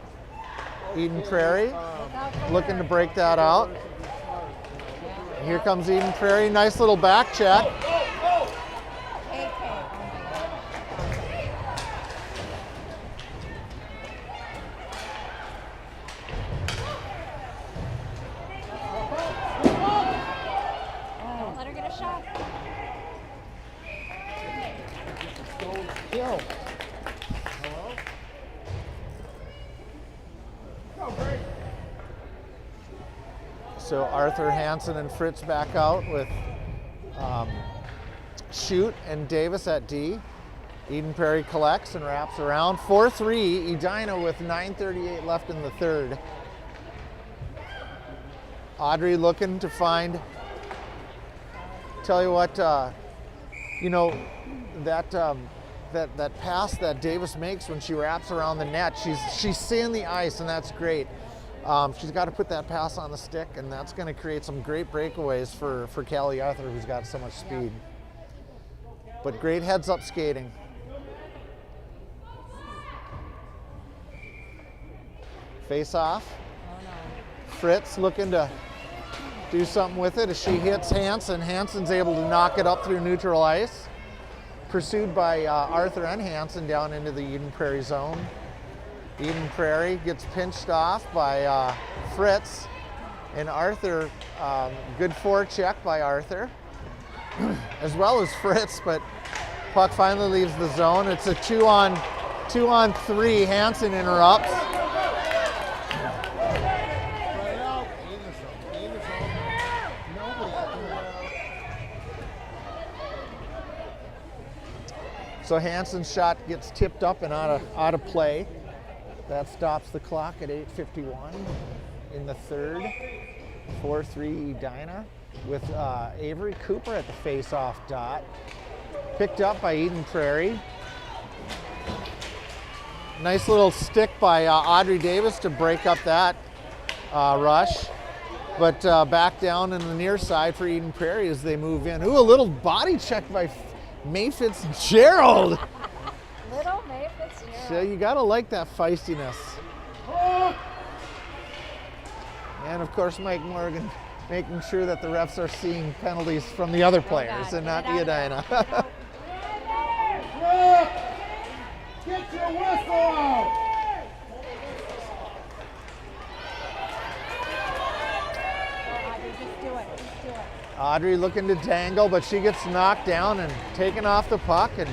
Eden Prairie looking to break that out. Here comes Eden Prairie. Nice little back check. Don't let her get a shot. Kill. So Arthur Hansen and Fritz back out with Shoot and Davis at D. Eden Prairie collects and wraps around. 4-3, Edina with 9:38 left in the third. Audrey looking to find, tell you what, you know, that pass that Davis makes when she wraps around the net, she's seeing the ice, and that's great. She's got to put that pass on the stick, and that's going to create some great breakaways for Callie Arthur, who's got so much speed. But great heads-up skating. Face-off. Fritz looking to do something with it as she hits Hansen. Hansen's able to knock it up through neutral ice. Pursued by Arthur and Hansen down into the Eden Prairie zone. Eden Prairie gets pinched off by Fritz, and Arthur, good forecheck by Arthur, as well as Fritz, but puck finally leaves the zone. It's a 2-on-3. Hansen interrupts. So Hansen's shot gets tipped up and out of play. That stops the clock at 8:51 in the third. 4-3 Edina with Avery Cooper at the face-off dot. Picked up by Eden Prairie. Nice little stick by Audrey Davis to break up that rush. But back down in the near side for Eden Prairie as they move in. Ooh, a little body check by May Fitzgerald. Little May Fitzgerald. So you gotta like that feistiness. And of course Mike Morgan making sure that the refs are seeing penalties from the other players and not the Edina. Get your whistle out! Just do it. Just do it. Audrey looking to dangle, but she gets knocked down and taken off the puck. And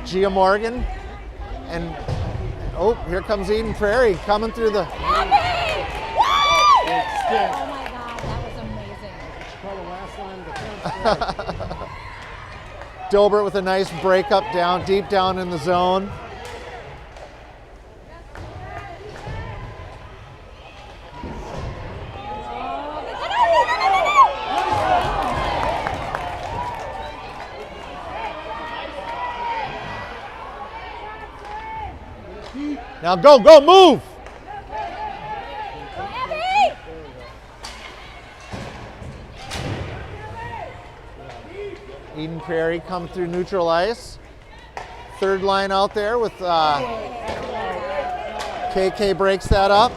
Gia Morgan, and oh, here comes Eden Prairie coming through the. Oh my God, that was amazing. Call the last line of defense. Dobert with a nice breakup down, deep down in the zone. Now go, move! Eden Prairie come through neutral ice. Third line out there with KK breaks that up.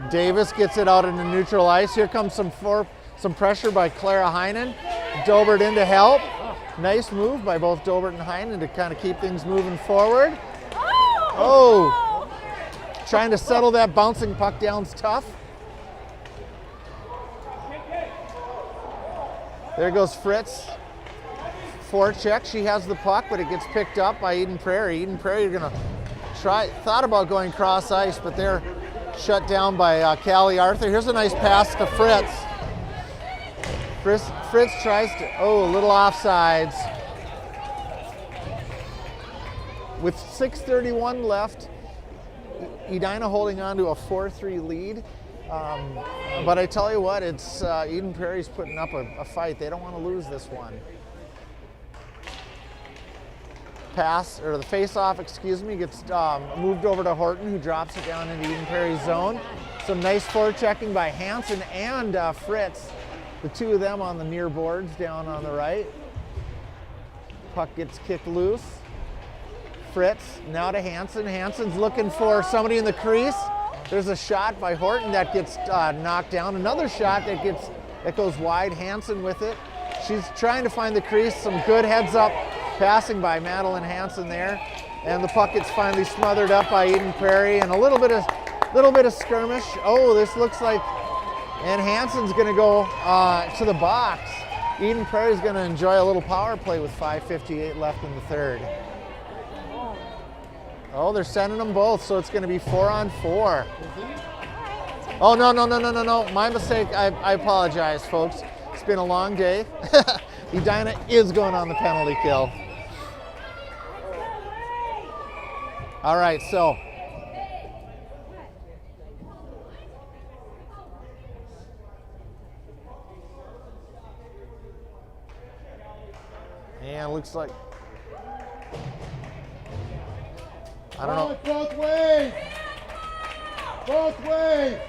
Davis gets it out into neutral ice. Here comes some pressure by Clara Heinen. Dobert in to help. Nice move by both Dobert and Heinen to kind of keep things moving forward. Oh! Trying to settle that bouncing puck down's tough. There goes Fritz. Forecheck. She has the puck, but it gets picked up by Eden Prairie. Eden Prairie are going to thought about going cross ice, but they're shut down by Callie Arthur. Here's a nice pass to Fritz. Fritz tries to, a little offsides. With 6:31 left, Edina holding on to a 4-3 lead. But I tell you what, it's Eden Prairie's putting up a fight. They don't want to lose this one. Pass, or the face-off, gets moved over to Horton, who drops it down into Eden Prairie's zone. Some nice forechecking by Hansen and Fritz. The two of them on the near boards down on the right. Puck gets kicked loose. Fritz now to Hansen. Hansen's looking for somebody in the crease. There's a shot by Horton that gets knocked down. Another shot that goes wide. Hansen with it. She's trying to find the crease. Some good heads-up passing by Madeline Hansen there, and the puck gets finally smothered up by Eden Prairie, and a little bit of skirmish. Oh, this looks like, and Hansen's going to go to the box. Eden Prairie's going to enjoy a little power play with 5:58 left in the third. Oh, they're sending them both, so it's going to be 4-on-4. Oh, no. My mistake. I apologize, folks. It's been a long day. Edina is going on the penalty kill. All right, so. And it looks like. I don't know. Both ways! Both ways!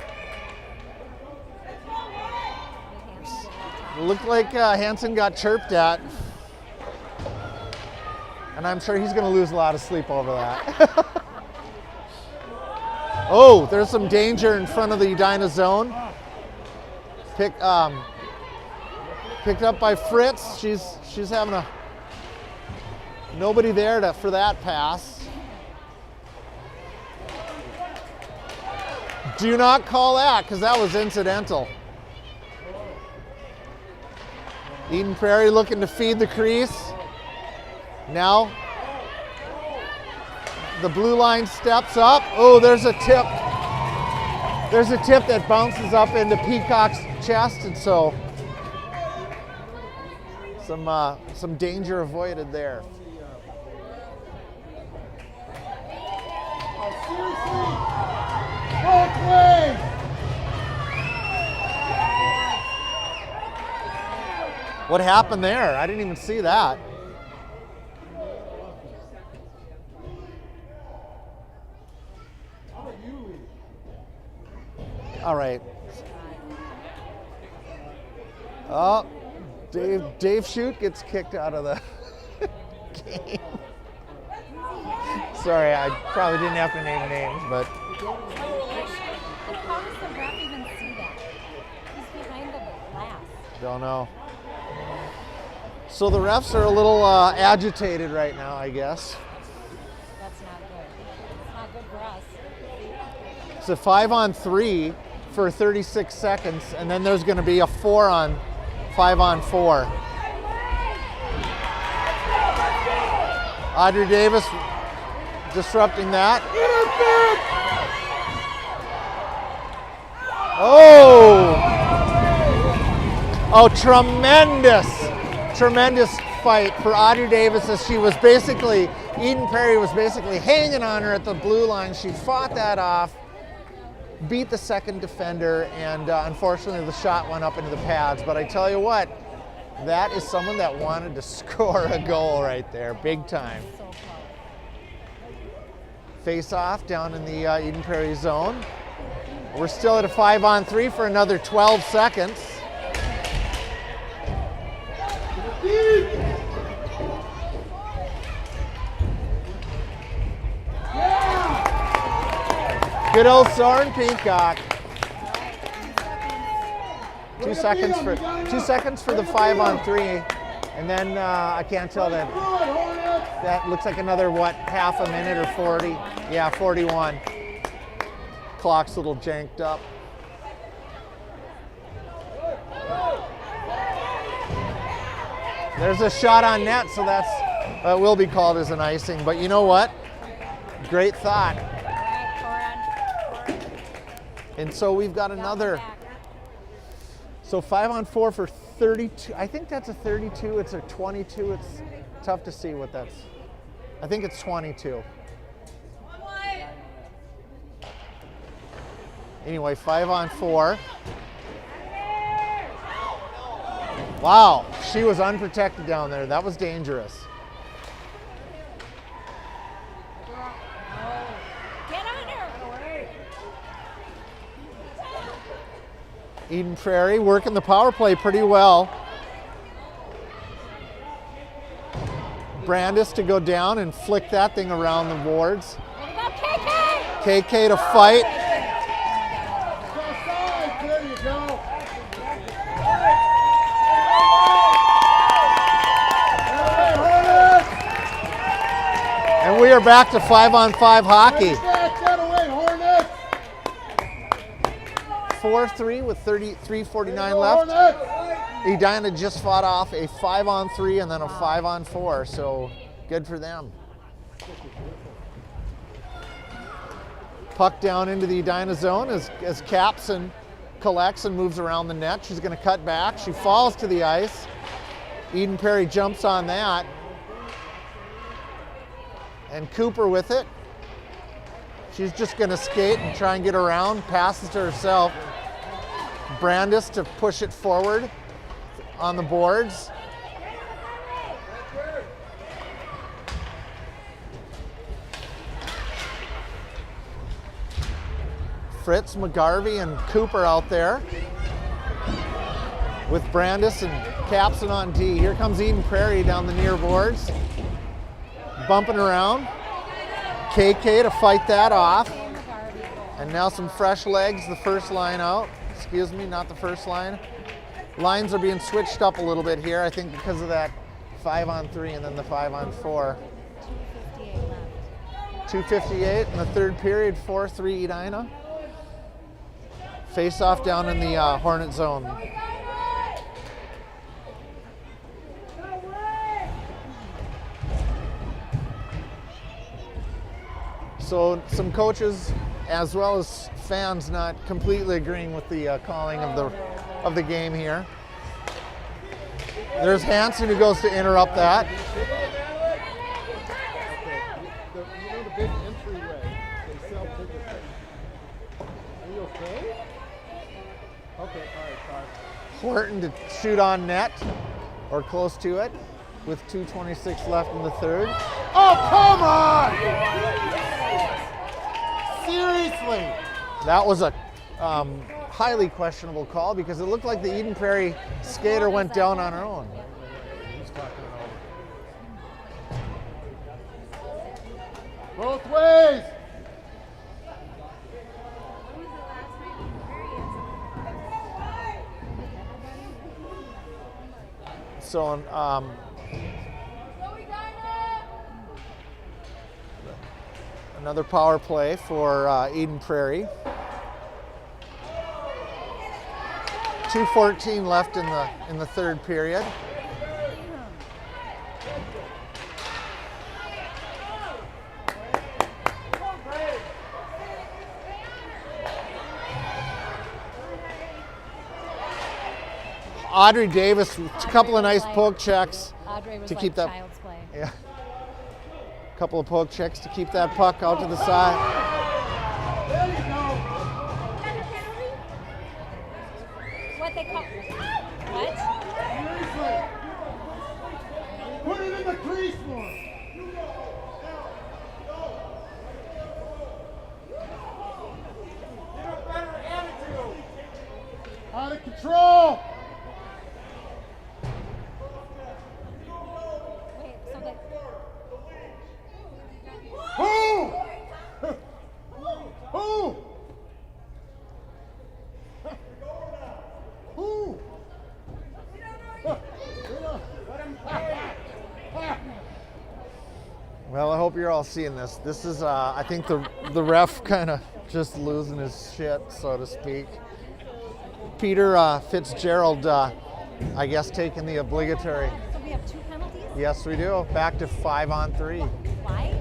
It looked like Hansen got chirped at. And I'm sure he's going to lose a lot of sleep over that. Oh, there's some danger in front of the Edina zone. Picked up by Fritz. She's having nobody there for that pass. Do not call that, because that was incidental. Eden Prairie looking to feed the crease. Now, the blue line steps up. Oh, there's a tip. There's a tip that bounces up into Peacock's chest, and so some danger avoided there. Both ways! What happened there? I didn't even see that. All right. Oh, Dave Shute gets kicked out of the game. Sorry, I probably didn't have to name names, but. How does the ref even see that? He's behind the glass. Don't know. So the refs are a little agitated right now, I guess. That's not good. It's not good for us. It's a 5-on-3 for 36 seconds, and then there's going to be a 5-on-4. Audrey Davis disrupting that. Oh, tremendous fight for Audrey Davis, as she was basically, Eden Prairie was basically hanging on her at the blue line. She fought that off, beat the second defender, and unfortunately the shot went up into the pads. But I tell you what, that is someone that wanted to score a goal right there, big time. So close. Face off down in the Eden Prairie zone. We're still at a 5-on-3 for another 12 seconds. Good old Soren Peacock. 2 seconds for 2 seconds for the 5-on-3, and then I can't tell that. That looks like another what, half a minute or 40? Yeah, 41. Clock's a little janked up. There's a shot on net, so that will be called as an icing. But you know what? Great thought. And so we've got another. So 5-on-4 for 32. I think that's a 32. It's a 22. It's tough to see what that's. I think it's 22. Anyway, 5-on-4. Wow, she was unprotected down there. That was dangerous. Get on her. Eden Prairie working the power play pretty well. Brandis to go down and flick that thing around the boards. There you go, KK. KK to fight. There you go. And we are back to 5-on-5 hockey. 4-3 with 3:49 left. Edina just fought off a 5-on-3 and then a 5-on-4, so good for them. Puck down into the Edina zone as Capson collects and moves around the net. She's going to cut back. She falls to the ice. Eden Prairie jumps on that. And Cooper with it. She's just going to skate and try and get around, passes to herself. Brandis to push it forward on the boards. Fritz, McGarvey, and Cooper out there with Brandis and Capson on D. Here comes Eden Prairie down the near boards. Bumping around. KK to fight that off. And now some fresh legs, the first line out. Excuse me, not the first line. Lines are being switched up a little bit here, I think because of that 5-on-3 and then the 5-on-4. 2:58 in the third period, 4-3 Edina. Face off down in the Hornet zone. So some coaches, as well as fans, not completely agreeing with the calling of the game here. There's Hansen who goes to interrupt that. You know the big entryway, they sell tickets. Are you okay? Okay, all right, sorry. Horton to shoot on net, or close to it, with 2:26 left in the third. Oh, come on! Seriously! That was a highly questionable call because it looked like the Eden Prairie skater went down on her own. He's talking it over. Both ways! So another power play for Eden Prairie. 2:14 left in the third period. Audrey Davis with a couple of nice poke checks to keep that. Child's play. Yeah. A couple of poke checks to keep that puck out to the side. There you go! What they call what? Seriously! Put it in the crease more! Get a better attitude! Out of control! Wait, so that Who? Who? Who? recall seeing this. This is, I think the ref kind of just losing his shit, so to speak. Peter Fitzgerald, I guess, taking the obligatory. So we have 2 penalties? Yes, we do. Back to 5-on-3. Why?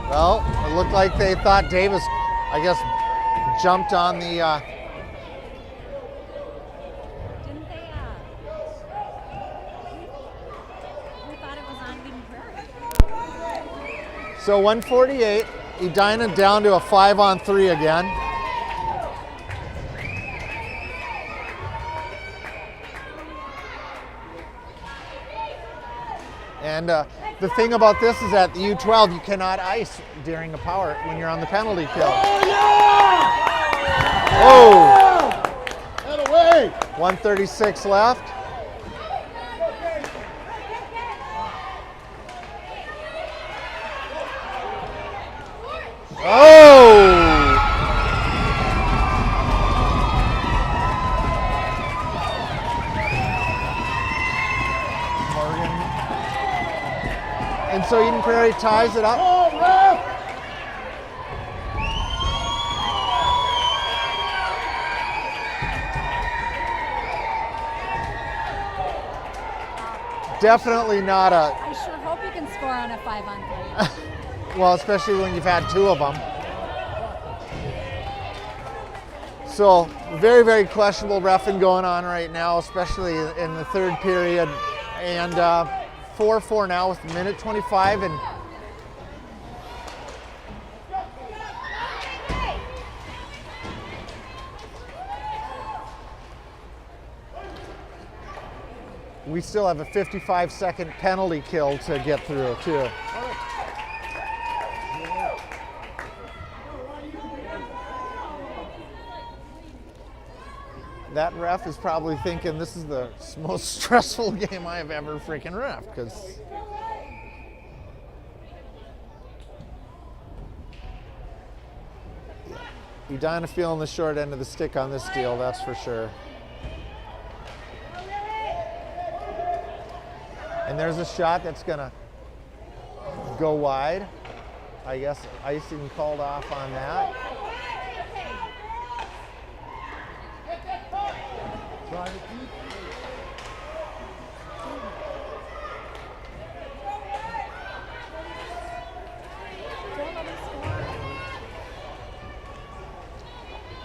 Well, it looked like they thought Davis, I guess, jumped on the. Didn't they, we thought it was on Eden Prairie. So 148, Edina down to a 5-on-3 again. And the thing about this is that the U12, you cannot ice during a power when you're on the penalty kill. Oh! That away! 136 left. Oh! Morgan. And so Eden Prairie ties it up. Oh, ref! Definitely not a, I sure hope you can score on a 5-on-3. well, especially when you've had 2 of them. So very, very questionable reffing going on right now, especially in the 3rd period. And 4-4 now with 1:25 and we still have a 55-second penalty kill to get through too. That ref is probably thinking this is the most stressful game I have ever freaking ref, because Edina feeling the short end of the stick on this deal, that's for sure. And there's a shot that's gonna go wide. I guess icing called off on that. Try to keep.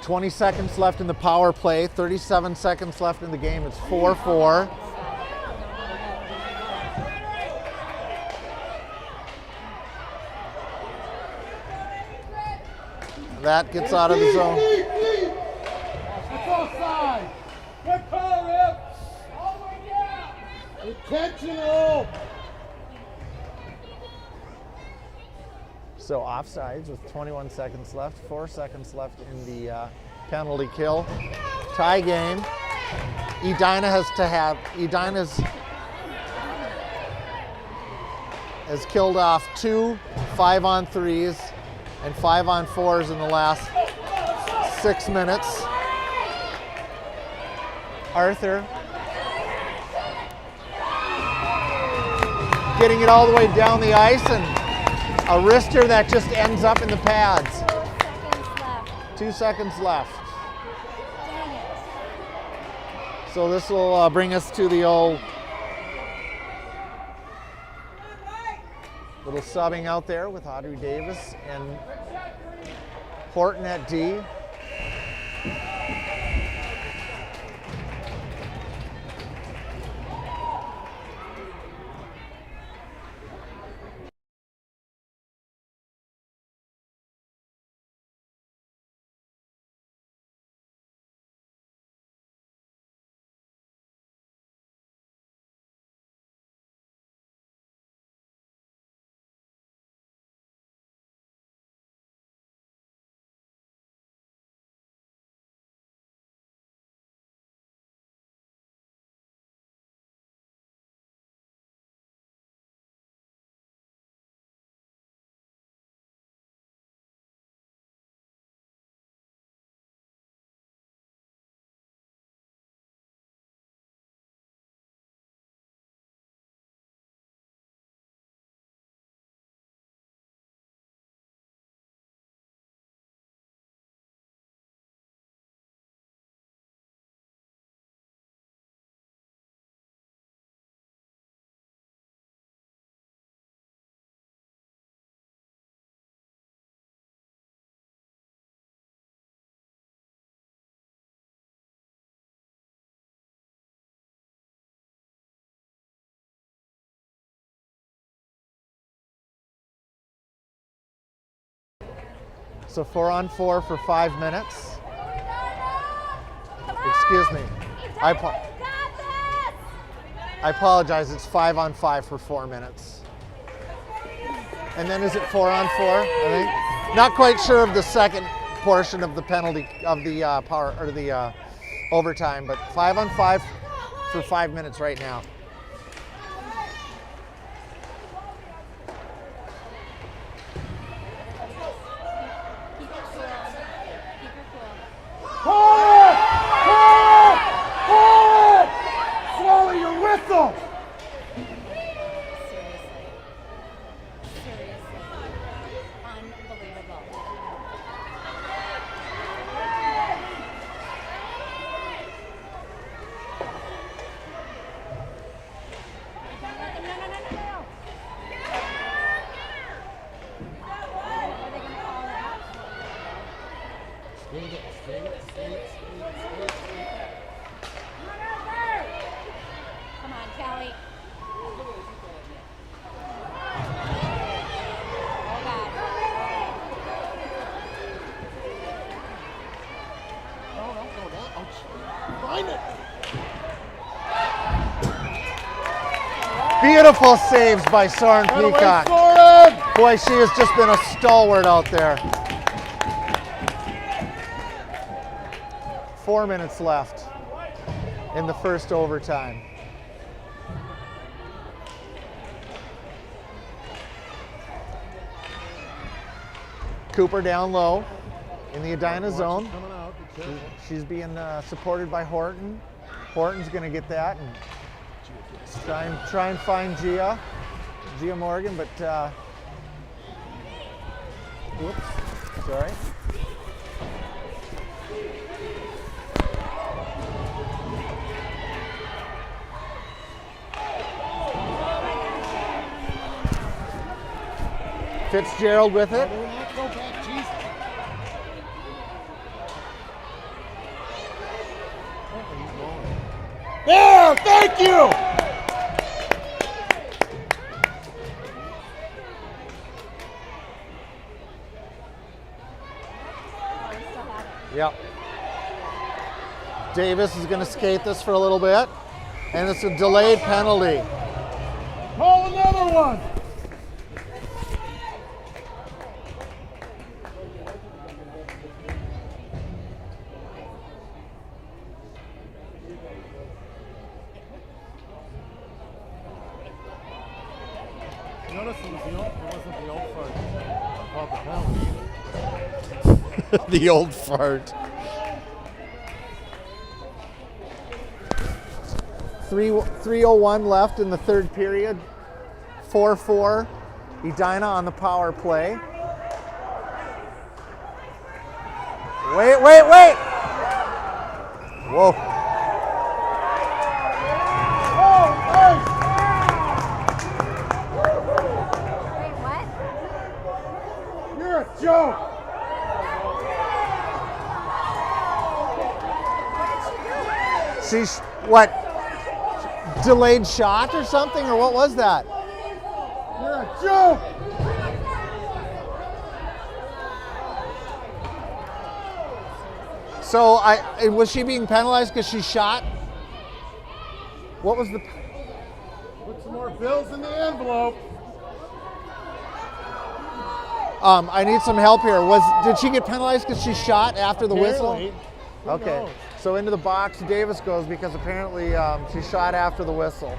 20 seconds left in the power play, 37 seconds left in the game. It's 4-4. That gets out of the zone. That's offside. Good call, ref. All the way down. Intentional. So offsides with 21 seconds left, 4 seconds left in the penalty kill. Tie game. Edina has killed off 2 5-on-3s and 5-on-4s in the last 6 minutes. Arthur getting it all the way down the ice, and a wrister that just ends up in the pads. 2 seconds left. Dang it. So this will bring us to the old little subbing out there with Audrey Davis and Horton at D. So 4-on-4 for 5 minutes. Excuse me. I apologize. It's 5-on-5 for 4 minutes. And then is it 4-on-4? I think. Not quite sure of the second portion of the penalty of the power or the overtime, but 5-on-5 for 5 minutes right now. Swallow your whistle! Seriously. Unbelievable. No. Are they going to call that? Come on, Kelly. Oh, God. Find it! Beautiful saves by Soren Peacock. Boy, she has just been a stalwart out there. 4 minutes left in the first overtime. Cooper down low in the Edina zone. She's being supported by Horton. Horton's going to get that and try and find Gia Morgan, but whoops, sorry. Fitzgerald with it. There, thank you! Oh, we still have it. Yep. Davis is going to skate this for a little bit, and it's a delayed penalty. Call another one! Notice it wasn't the old fart called the penalty. The old fart. 3:01 left in the third period. 4-4. Edina on the power play. Wait. Whoa. Wait, what? You're a joke! She's what? Delayed shot or something, or what was that? You're a joke! So was she being penalized because she shot? What was the? Put some more bills in the envelope. I need some help here. Did she get penalized because she shot after the whistle? Apparently. Who Okay. knows? So into the box Davis goes because apparently she shot after the whistle. Oh,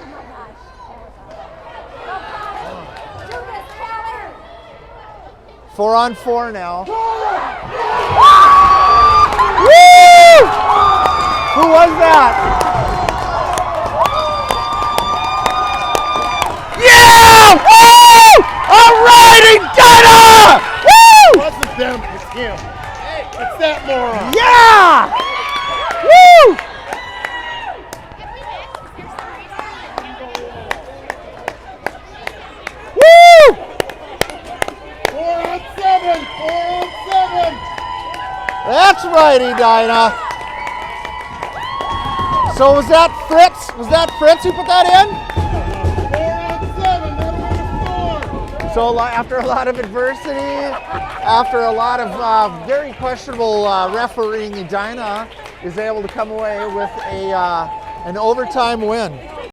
my gosh. Go, Kelly. Do this, Kelly. 4-on-4 now. Woo! Who was that? Yeah! Woo! All right, Edina! Woo! It wasn't them, it's him. It's that moron. Yeah! Woo! Woo! 4-on-7. 4-on-7. That's right, Edina. So was that Fritz? Was that Fritz who put that in? 4-on-7. That'll be a 4. So after a lot of adversity, after a lot of very questionable refereeing, Edina is able to come away with an overtime win.